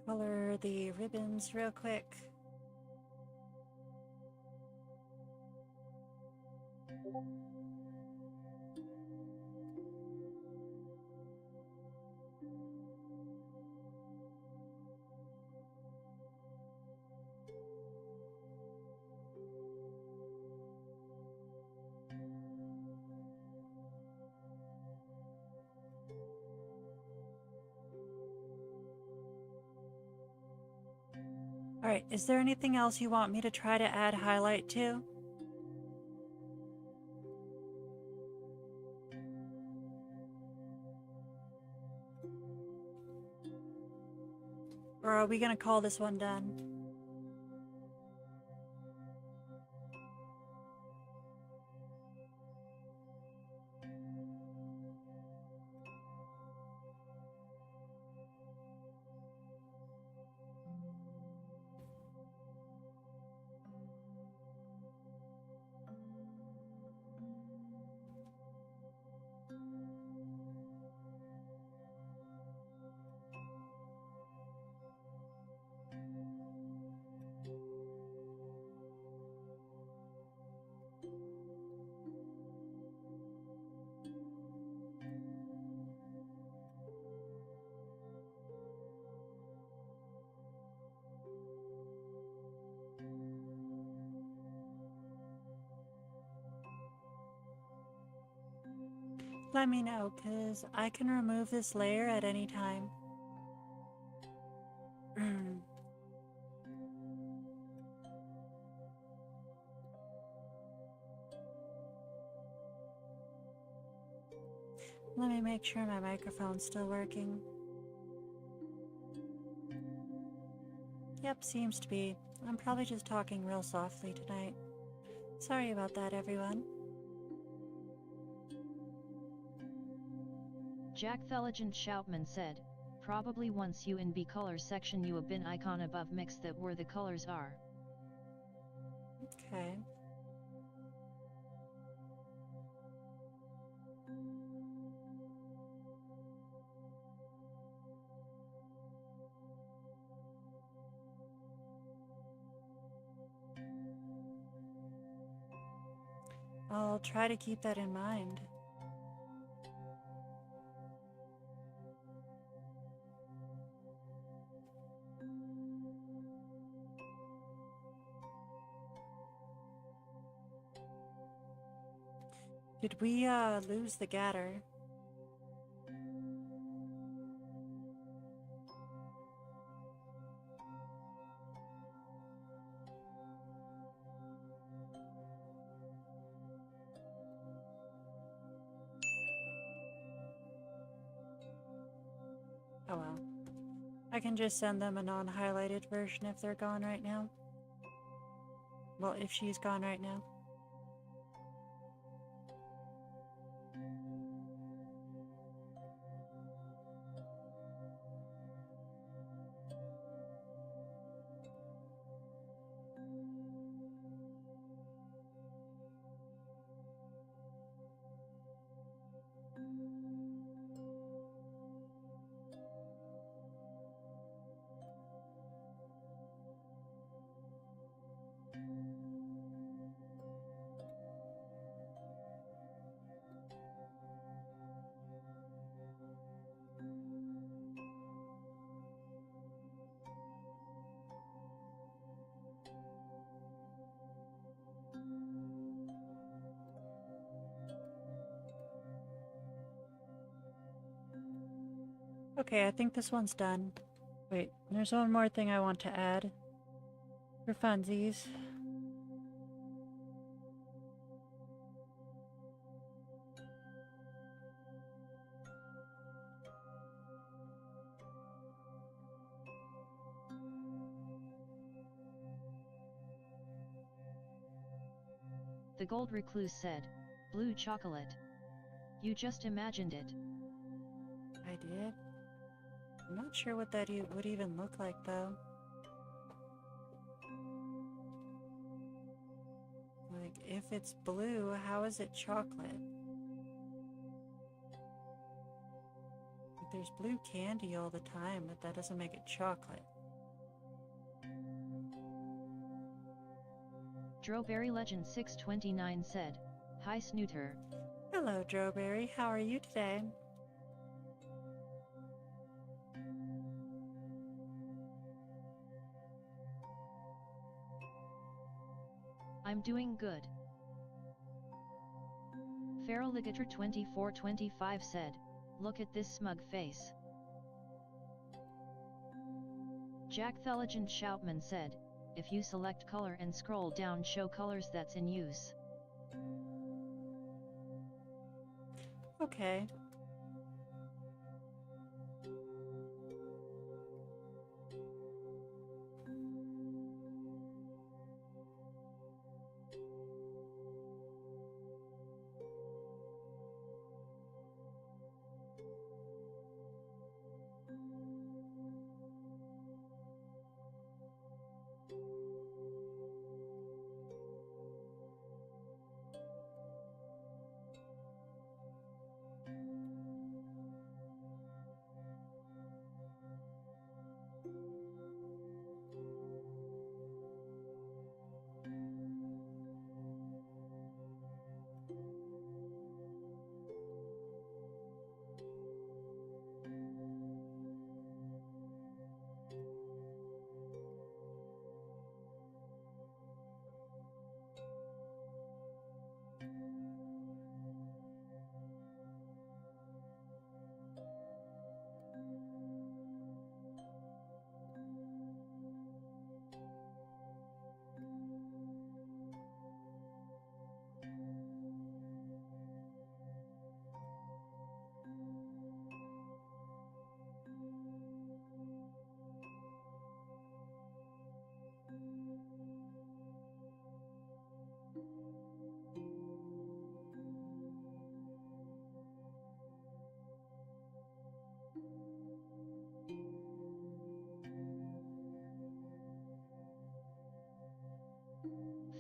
Color the ribbons real quick. Alright, is there anything else you want me to try to add highlight to? Or are we gonna call this one done? Let me know, because I can remove this layer at any time. Let me make sure my microphone's still working. Yep, seems to be. I'm probably just talking real softly tonight. Sorry about that, everyone. Jack Theligent Shoutman said, probably once you in B color section you a bin icon above mix that where the colors are. Okay. I'll try to keep that in mind. Did we lose the gatter? Oh well. I can just send them a non-highlighted version if they're gone right now. Well, if she's gone right now. Okay, I think this one's done. Wait, there's one more thing I want to add. For funsies. The gold recluse said, blue chocolate. You just imagined it. I did. I'm not sure what that would even look like, though. Like, if it's blue, how is it chocolate? Like, there's blue candy all the time, but that doesn't make it chocolate. Drowberry Legend 629 said, hi Snooter. Hello, Drowberry. How are you today? I'm doing good. Feraligator 2425 said, look at this smug face. Jack Thelegend Shoutman said, if you select color and scroll down, show colors that's in use. Okay.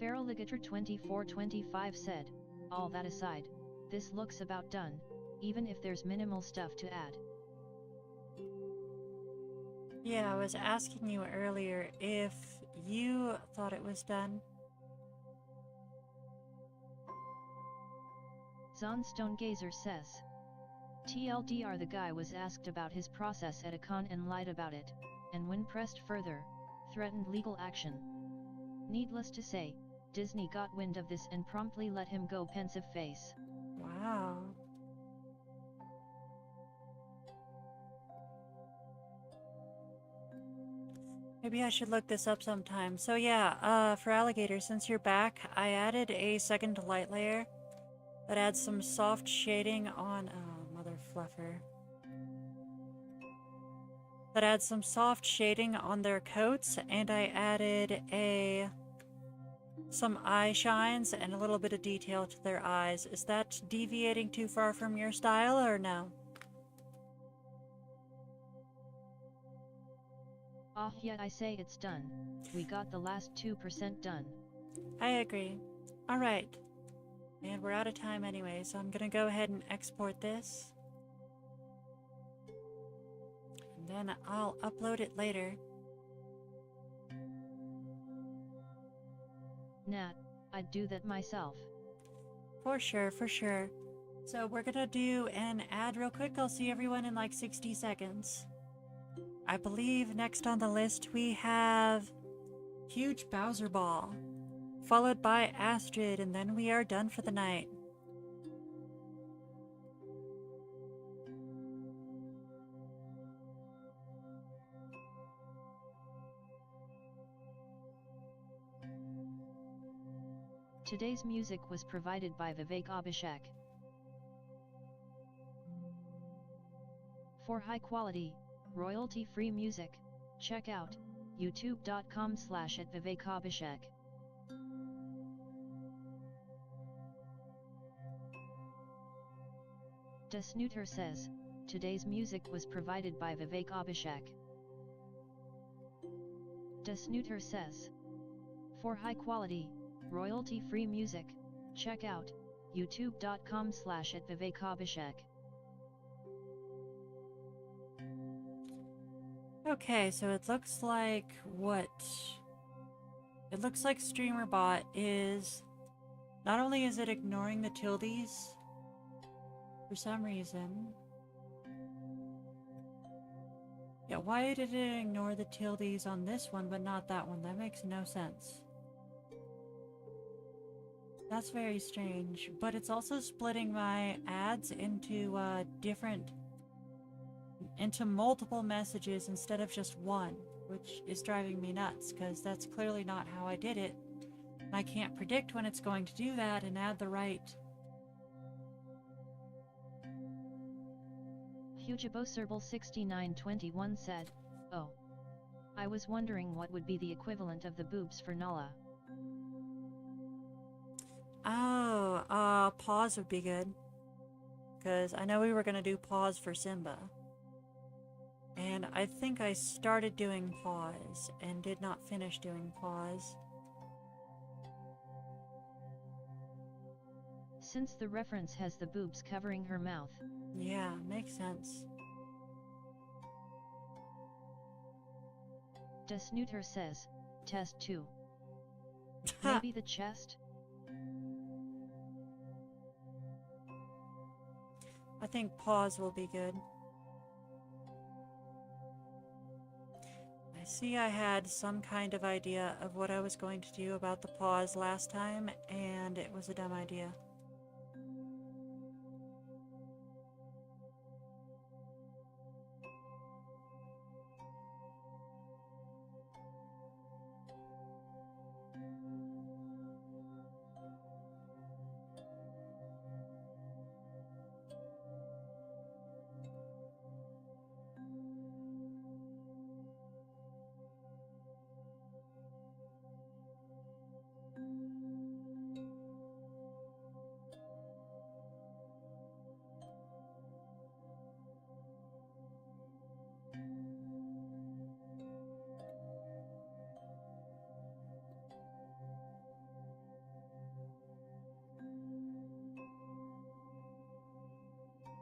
Feraligator 2425 said, all that aside, this looks about done, even if there's minimal stuff to add. Yeah, I was asking you earlier if you thought it was done. Zonstone Gazer says, TLDR, the guy was asked about his process at a con and lied about it, and when pressed further, threatened legal action. Needless to say, Disney got wind of this and promptly let him go, pensive face. Wow. Maybe I should look this up sometime. So yeah, for alligator, since you're back, I added a second light layer that adds some soft shading on, oh, mother fluffer. That adds some soft shading on their coats, and I added some eye shines and a little bit of detail to their eyes. Is that deviating too far from your style, or no? Yeah, I say it's done. We got the last 2% done. I agree. Alright. And we're out of time anyway, so I'm gonna go ahead and export this. And then I'll upload it later. Nat, I'd do that myself. For sure, for sure. So we're gonna do an ad real quick. I'll see everyone in like 60 seconds. I believe next on the list we have Huge Bowser Ball, followed by Astrid, and then we are done for the night. Today's music was provided by Vivek Abhishek. For high quality, royalty-free music, check out youtube.com/@vivekabhishek. Desnuter says, today's music was provided by Vivek Abhishek. Desnuter says, for high quality, royalty-free music, check out youtube.com/@vivekabhishek. Okay, so it looks like it looks like StreamerBot is, not only is it ignoring the tildes for some reason. Yeah, why did it ignore the tildes on this one but not that one? That makes no sense. That's very strange, but it's also splitting my ads into into multiple messages instead of just one, which is driving me nuts because that's clearly not how I did it. And I can't predict when it's going to do that and add the right. HugeAboSerble6921 said, oh. I was wondering what would be the equivalent of the boobs for Nala. Oh, pause would be good. Because I know we were going to do pause for Simba. And I think I started doing pause and did not finish doing pause. Since the reference has the boobs covering her mouth. Yeah, makes sense. Desnuter says, test 2. Maybe the chest? I think pause will be good. I see I had some kind of idea of what I was going to do about the pause last time, and it was a dumb idea.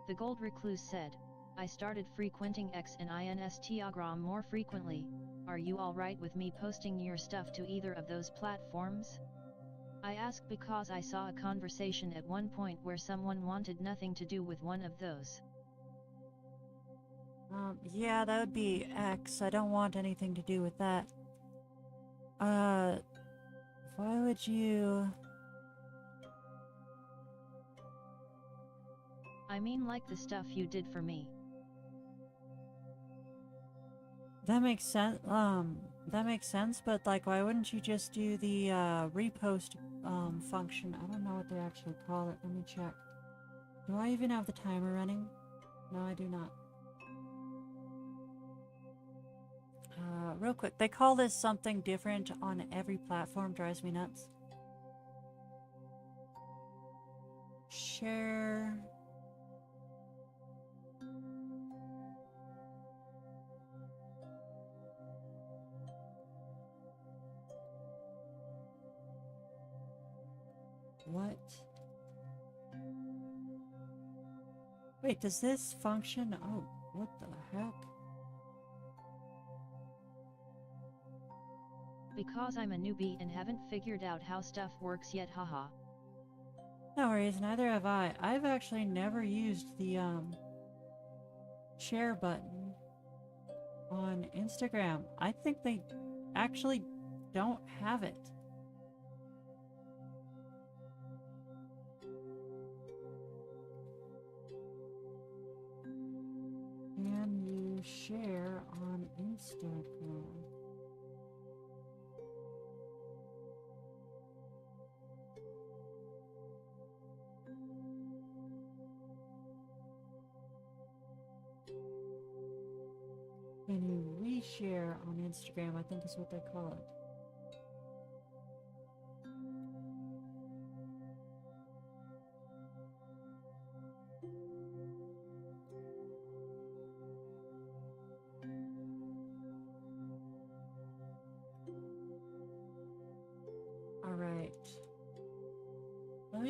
The Gold Recluse said, I started frequenting X and Instagram more frequently. Are you alright with me posting your stuff to either of those platforms? I ask because I saw a conversation at one point where someone wanted nothing to do with one of those. Yeah, that would be X. I don't want anything to do with that. Why would you... I mean like the stuff you did for me. That makes sense, but like, why wouldn't you just do the, repost, function? I don't know what they actually call it. Let me check. Do I even have the timer running? No, I do not. Real quick, they call this something different on every platform, drives me nuts. Share... What? Wait, does this function? Oh, what the heck? Because I'm a newbie and haven't figured out how stuff works yet, haha. No worries, neither have I. I've actually never used the, share button on Instagram. I think they actually don't have it. Can you share on Instagram? Can you reshare on Instagram? I think is what they call it.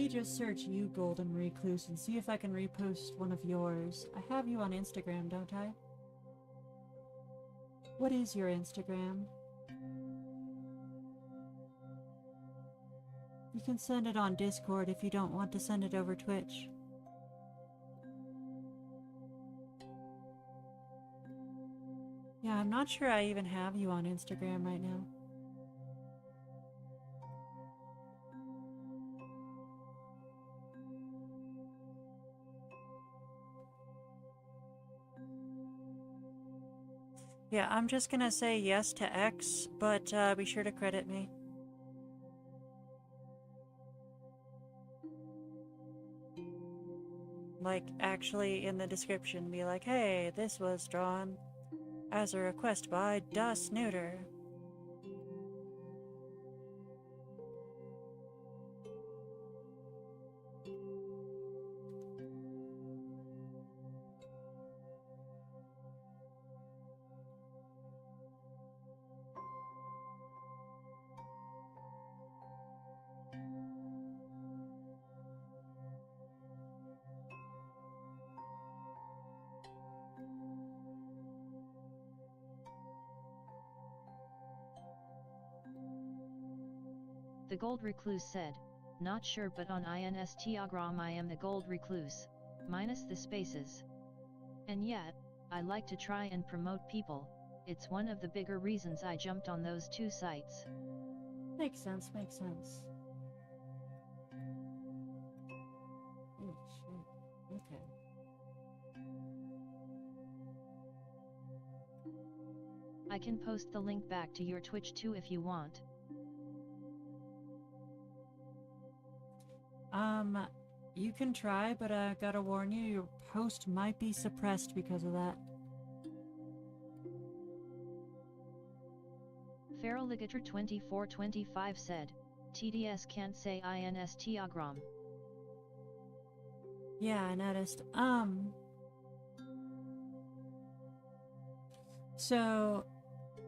me just search you, Golden Recluse, and see if I can repost one of yours. I have you on Instagram, don't I? What is your Instagram? You can send it on Discord if you don't want to send it over Twitch. Yeah, I'm not sure I even have you on Instagram right now. Yeah, I'm just gonna say yes to X, but be sure to credit me. Like, actually in the description, be like, hey, this was drawn as a request by Das Neuter. The Gold Recluse said, not sure but on Instagram I am the Gold Recluse, minus the spaces. And yet, I like to try and promote people, it's one of the bigger reasons I jumped on those two sites. Makes sense, makes sense. Oh, shit. Okay. I can post the link back to your Twitch too if you want. You can try, but I gotta warn you, your post might be suppressed because of that. Feraligator2425 said, TDS can't say Instagram. Yeah, I noticed. So,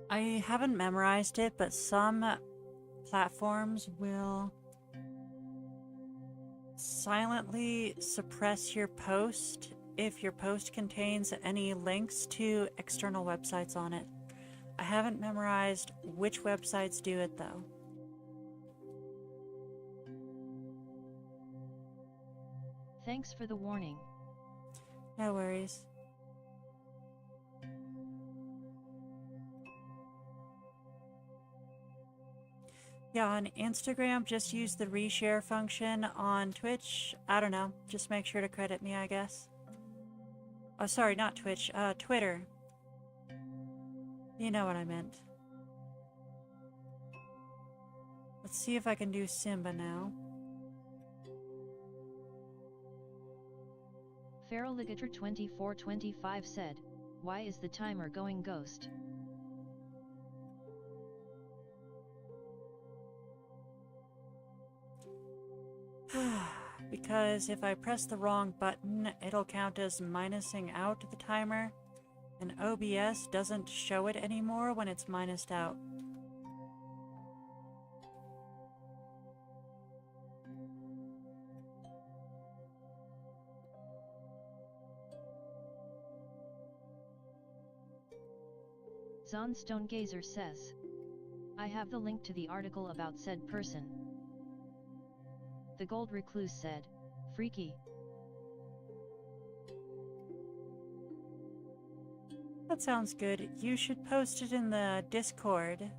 I haven't memorized it, but some platforms will silently suppress your post if your post contains any links to external websites on it. I haven't memorized which websites do it though. Thanks for the warning. No worries. Yeah, on Instagram, just use the reshare function. On Twitch, I don't know. Just make sure to credit me, I guess. Oh, sorry, not Twitch. Twitter. You know what I meant. Let's see if I can do Simba now. Feraligator2425 said, why is the timer going ghost? Because if I press the wrong button, it'll count as minusing out the timer, and OBS doesn't show it anymore when it's minused out. Zonstone Gazer says, I have the link to the article about said person. The Gold Recluse said, freaky. That sounds good. You should post it in the Discord.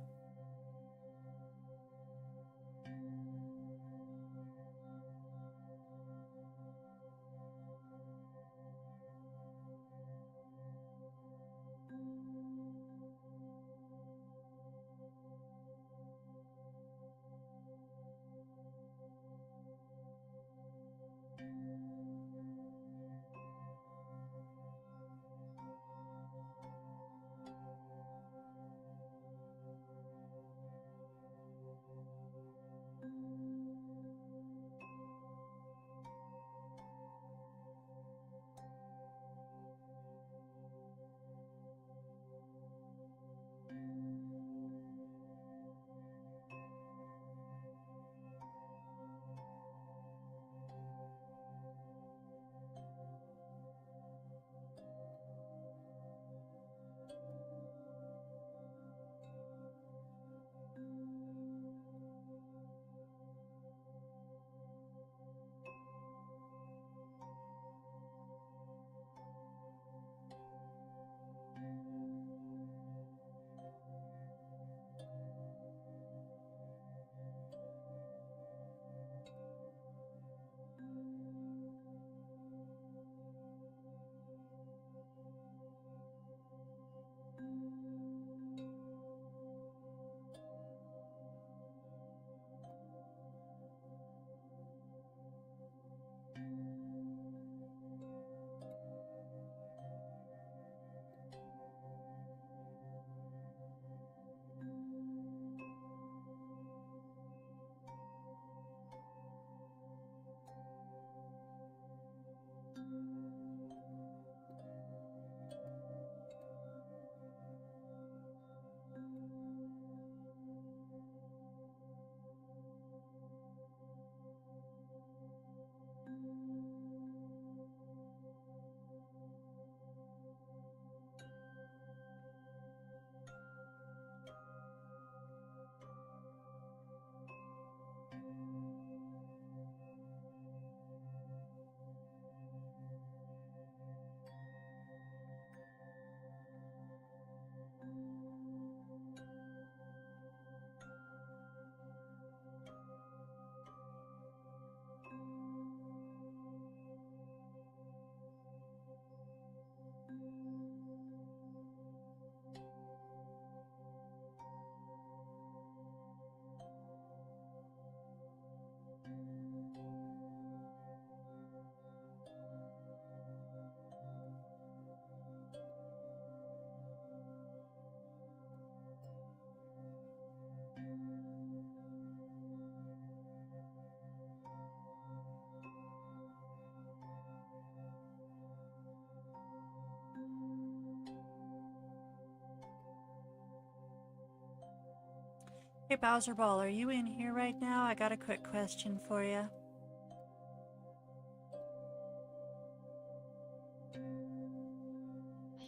Hey Bowser Ball, are you in here right now? I got a quick question for you.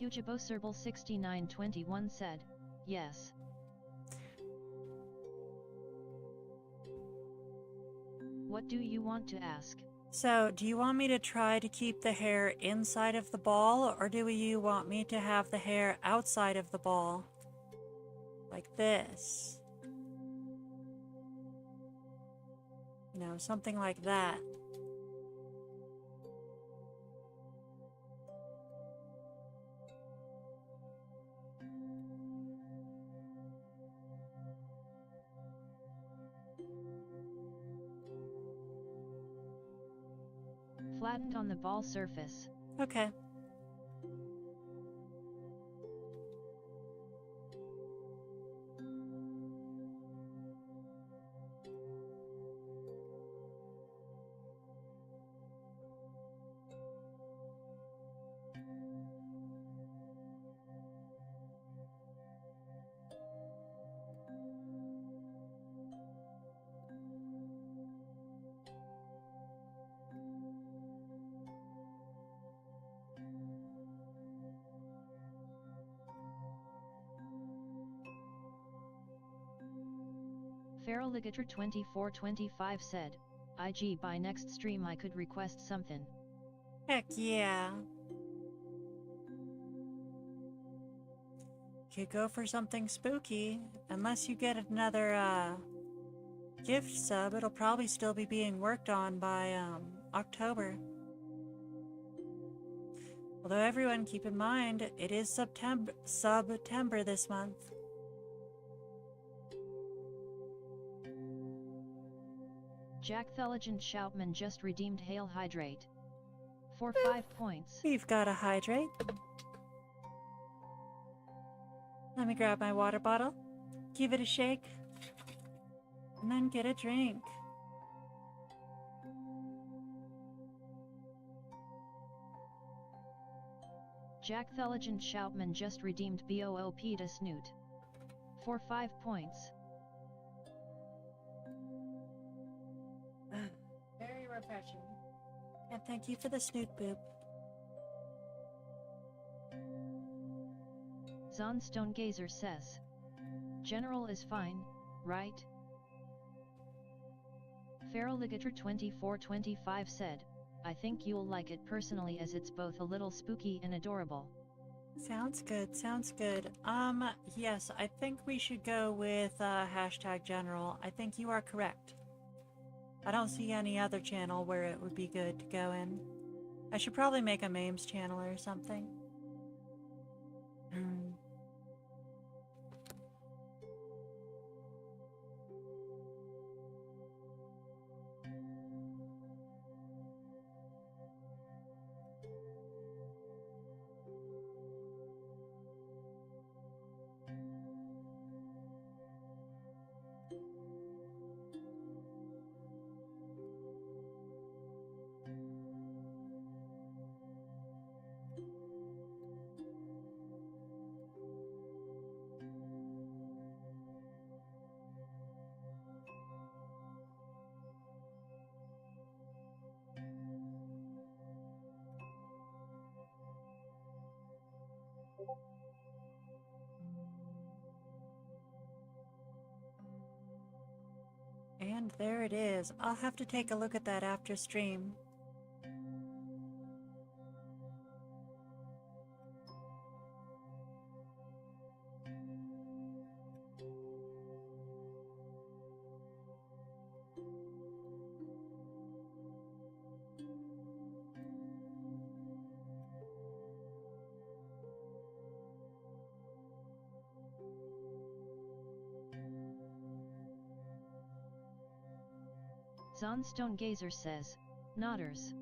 HugeAboSerble6921 said, yes. What do you want to ask? So, do you want me to try to keep the hair inside of the ball, or do you want me to have the hair outside of the ball? Like this. You know, something like that. Flattened on the ball surface. Okay. Feraligator2425 said, IG by next stream I could request something. Heck yeah. Could go for something spooky. Unless you get another, gift sub, it'll probably still be being worked on by, October. Although everyone keep in mind, it is September this month. Jack Theligent Shoutman just redeemed Hail Hydrate. For 5 points. We've got to hydrate. Let me grab my water bottle, give it a shake, and then get a drink. Jack Theligent Shoutman just redeemed BOOP to Snoot. For 5 points. Very refreshing. And thank you for the snoot boop. Zonstone Gazer says, General is fine, right? Feraligator2425 said, I think you'll like it personally as it's both a little spooky and adorable. Sounds good, sounds good. Yes, I think we should go with, hashtag general. I think you are correct. I don't see any other channel where it would be good to go in. I should probably make a memes channel or something. And there it is. I'll have to take a look at that after stream. Zonstone Gazer says, Nodders.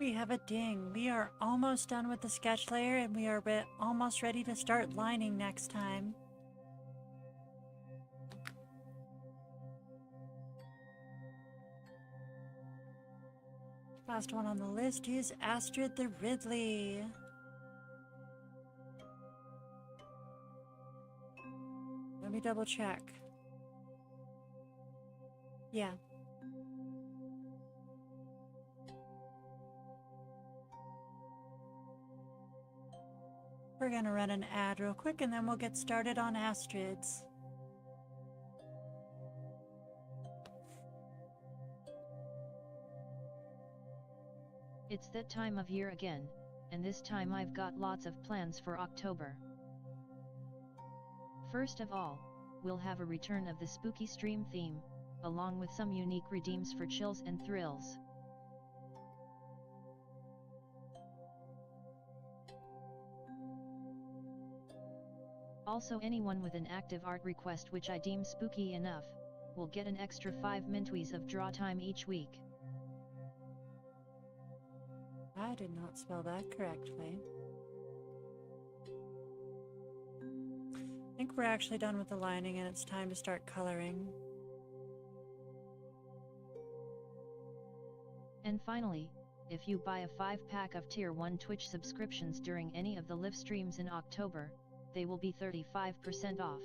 We have a ding. We are almost done with the sketch layer and we are almost ready to start lining next time. Last one on the list is Astrid the Ridley. Let me double check. Yeah. We're gonna run an ad real quick and then we'll get started on Astrid's. It's that time of year again, and this time I've got lots of plans for October. First of all, we'll have a return of the spooky stream theme, along with some unique redeems for chills and thrills. Also, anyone with an active art request which I deem spooky enough, will get an extra 5 mintwees of draw time each week. I did not spell that correctly. I think we're actually done with the lining and it's time to start coloring. And finally, if you buy a 5-pack of Tier 1 Twitch subscriptions during any of the live streams in October, they will be 35% off.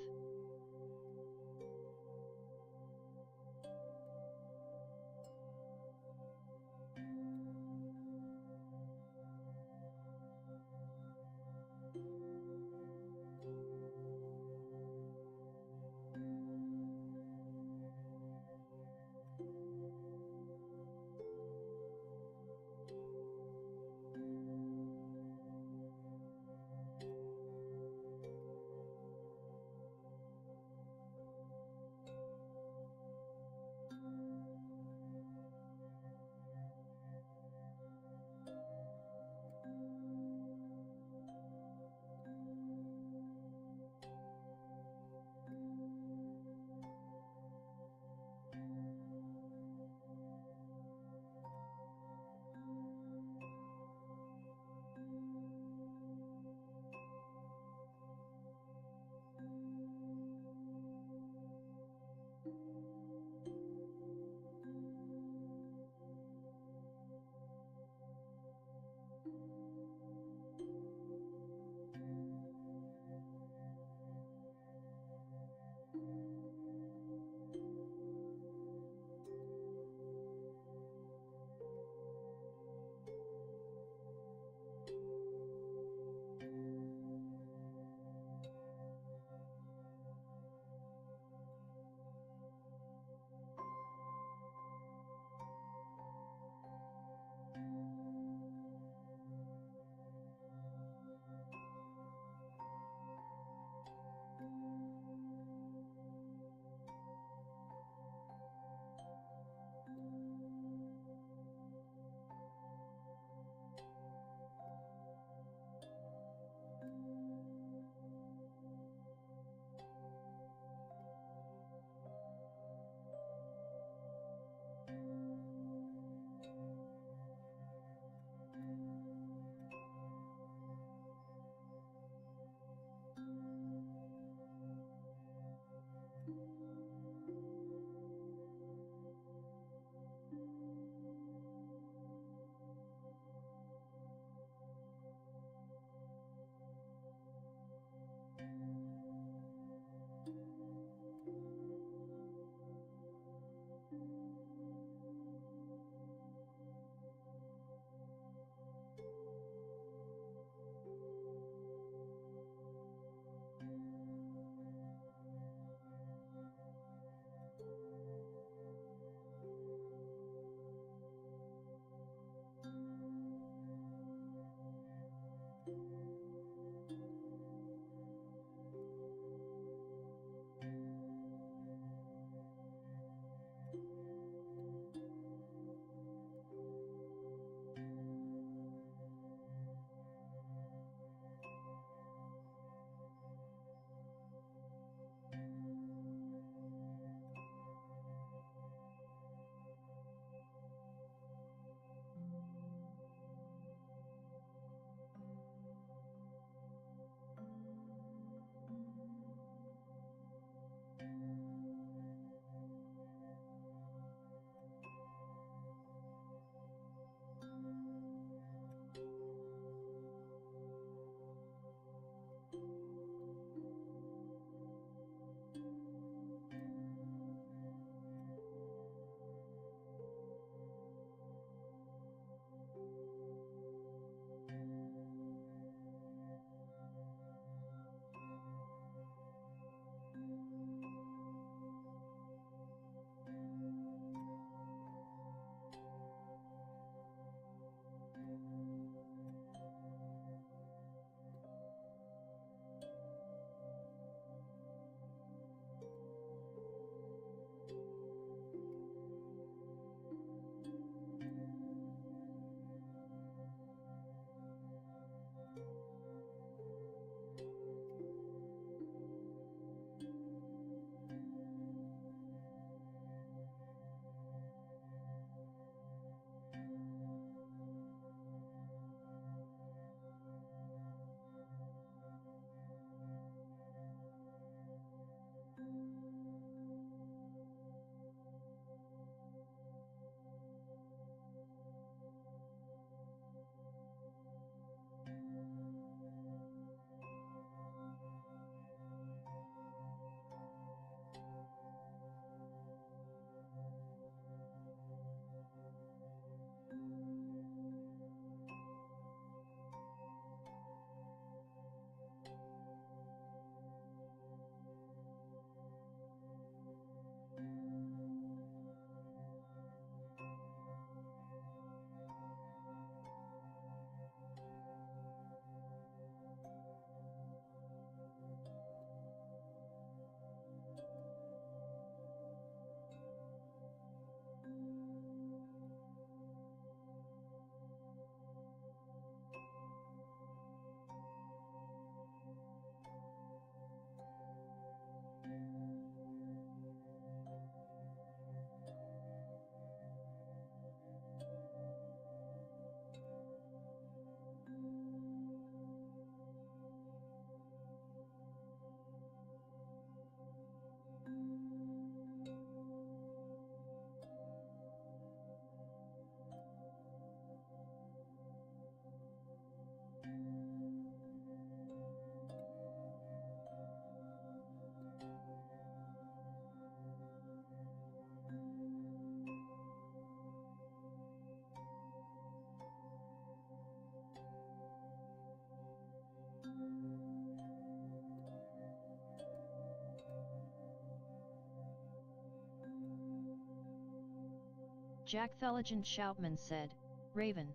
Jack Thulligent Shoutman said, Raven.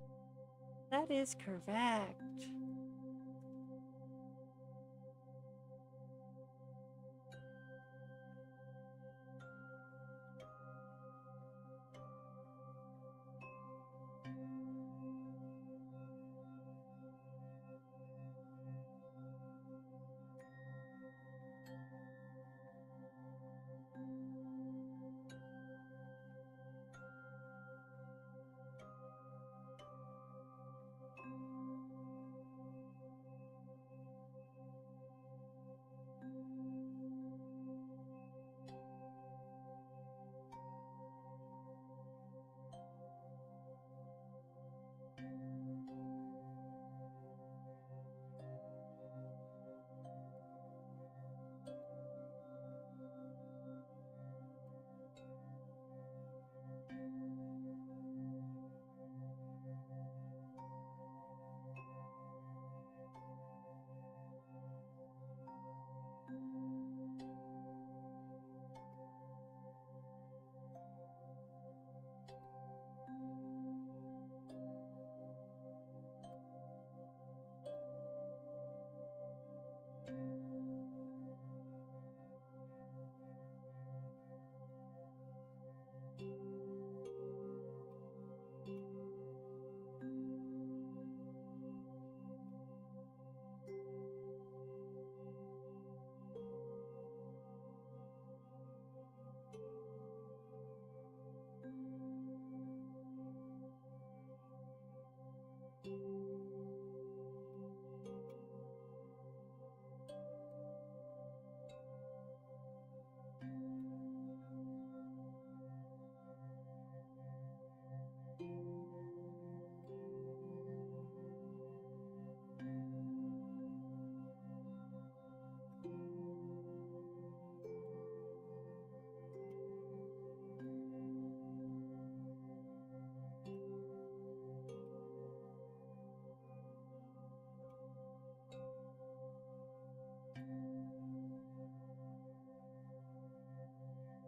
That is correct.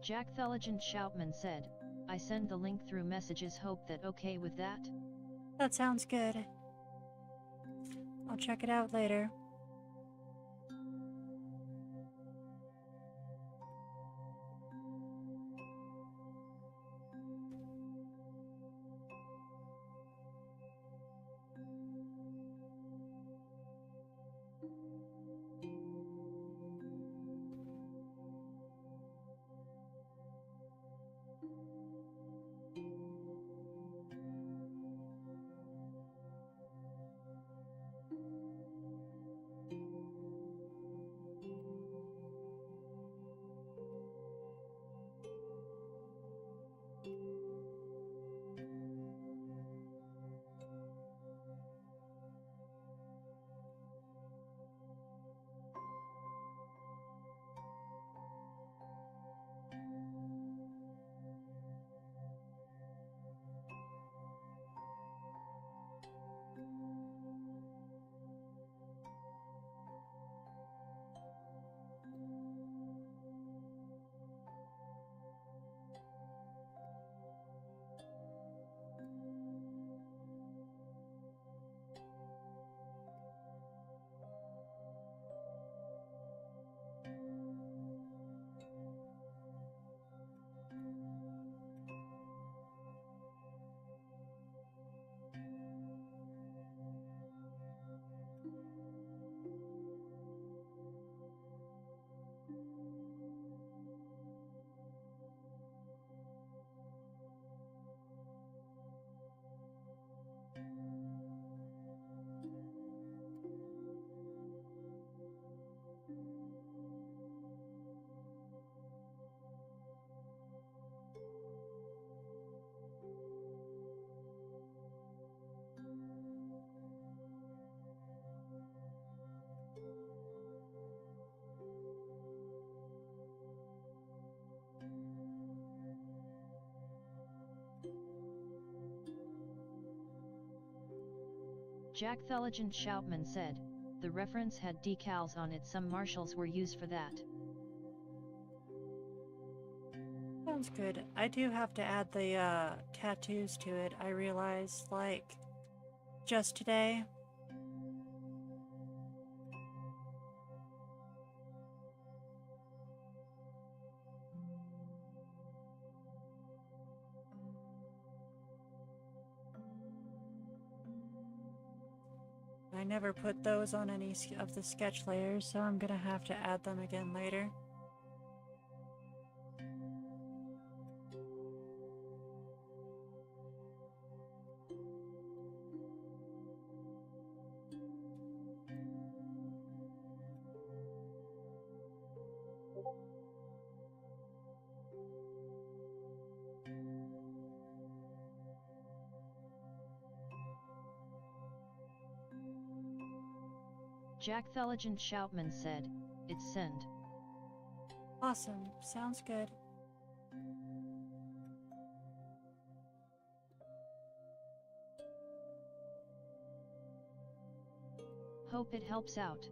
Jack Thulligent Shoutman said, I send the link through messages, hope that okay with that? That sounds good. I'll check it out later. Jack Thulligent Shoutman said, the reference had decals on it, some marshals were used for that. Oh, Sounds good. I do have to add the tattoos to it, I realized, like, just today. I never put those on any of the sketch layers, so I'm gonna have to add them again later. Jack Thulligent Shoutman said, "It's sent." Awesome. Sounds good. Hope it helps out.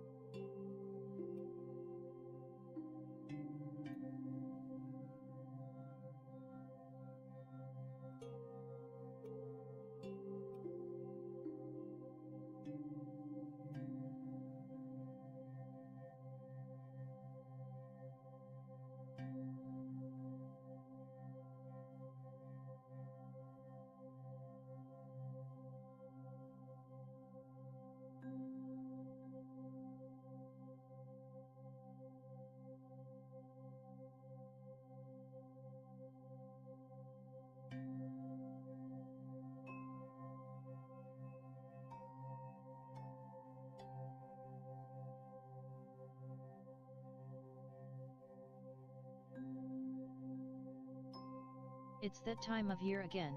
It's that time of year again.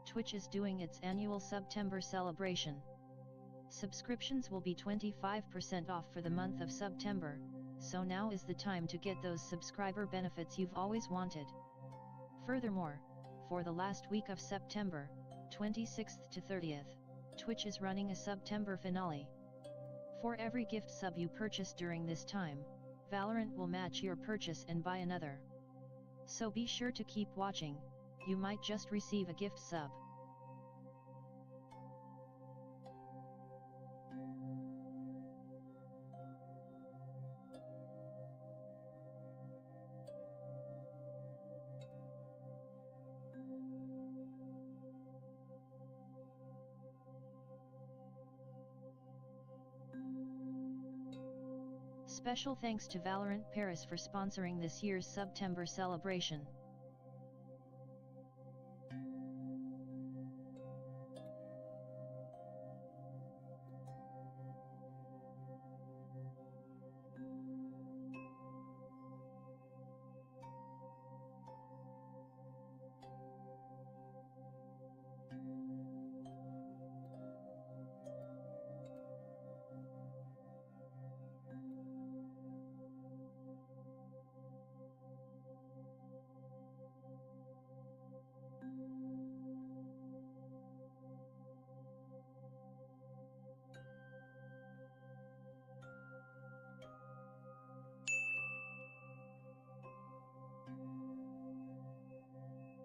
Twitch is doing its annual September celebration. Subscriptions will be 25% off for the month of September, so now is the time to get those subscriber benefits you've always wanted. Furthermore, for the last week of September, 26th to 30th, Twitch is running a September finale. For every gift sub you purchase during this time, Valorant will match your purchase and buy another. So be sure to keep watching. You might just receive a gift sub. Special thanks to Valorant Paris for sponsoring this year's September celebration.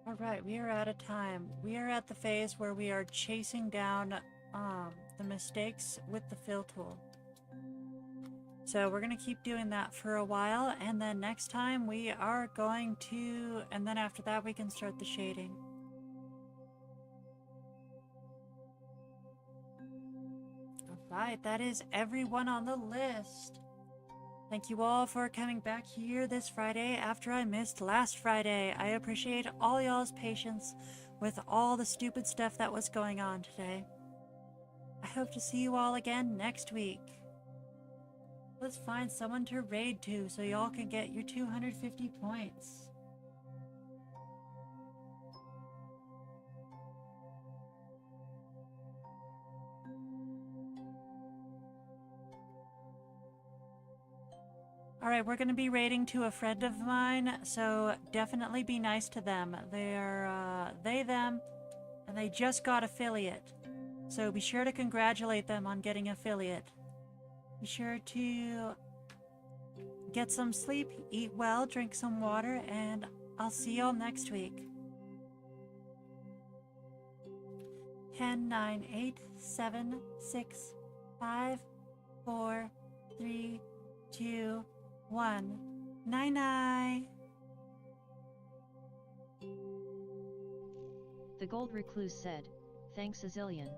Alright, we are out of time. We are at the phase where we are chasing down the mistakes with the fill tool. So we're going to keep doing that for a while, and then next time we are going to, and then after that we can start the shading. Alright, that is everyone on the list. Thank you all for coming back here this Friday after I missed last Friday. I appreciate all y'all's patience with all the stupid stuff that was going on today. I hope to see you all again next week. Let's find someone to raid to so y'all can get your 250 points. Alright, we're going to be raiding to a friend of mine, so definitely be nice to them. They're, them, and they just got affiliate. So be sure to congratulate them on getting affiliate. Be sure to get some sleep, eat well, drink some water, and I'll see y'all next week. 10, 9, 8, 7, 6, 5, 4, 3, 2, 1. Night-night. The gold recluse said, thanks a zillion.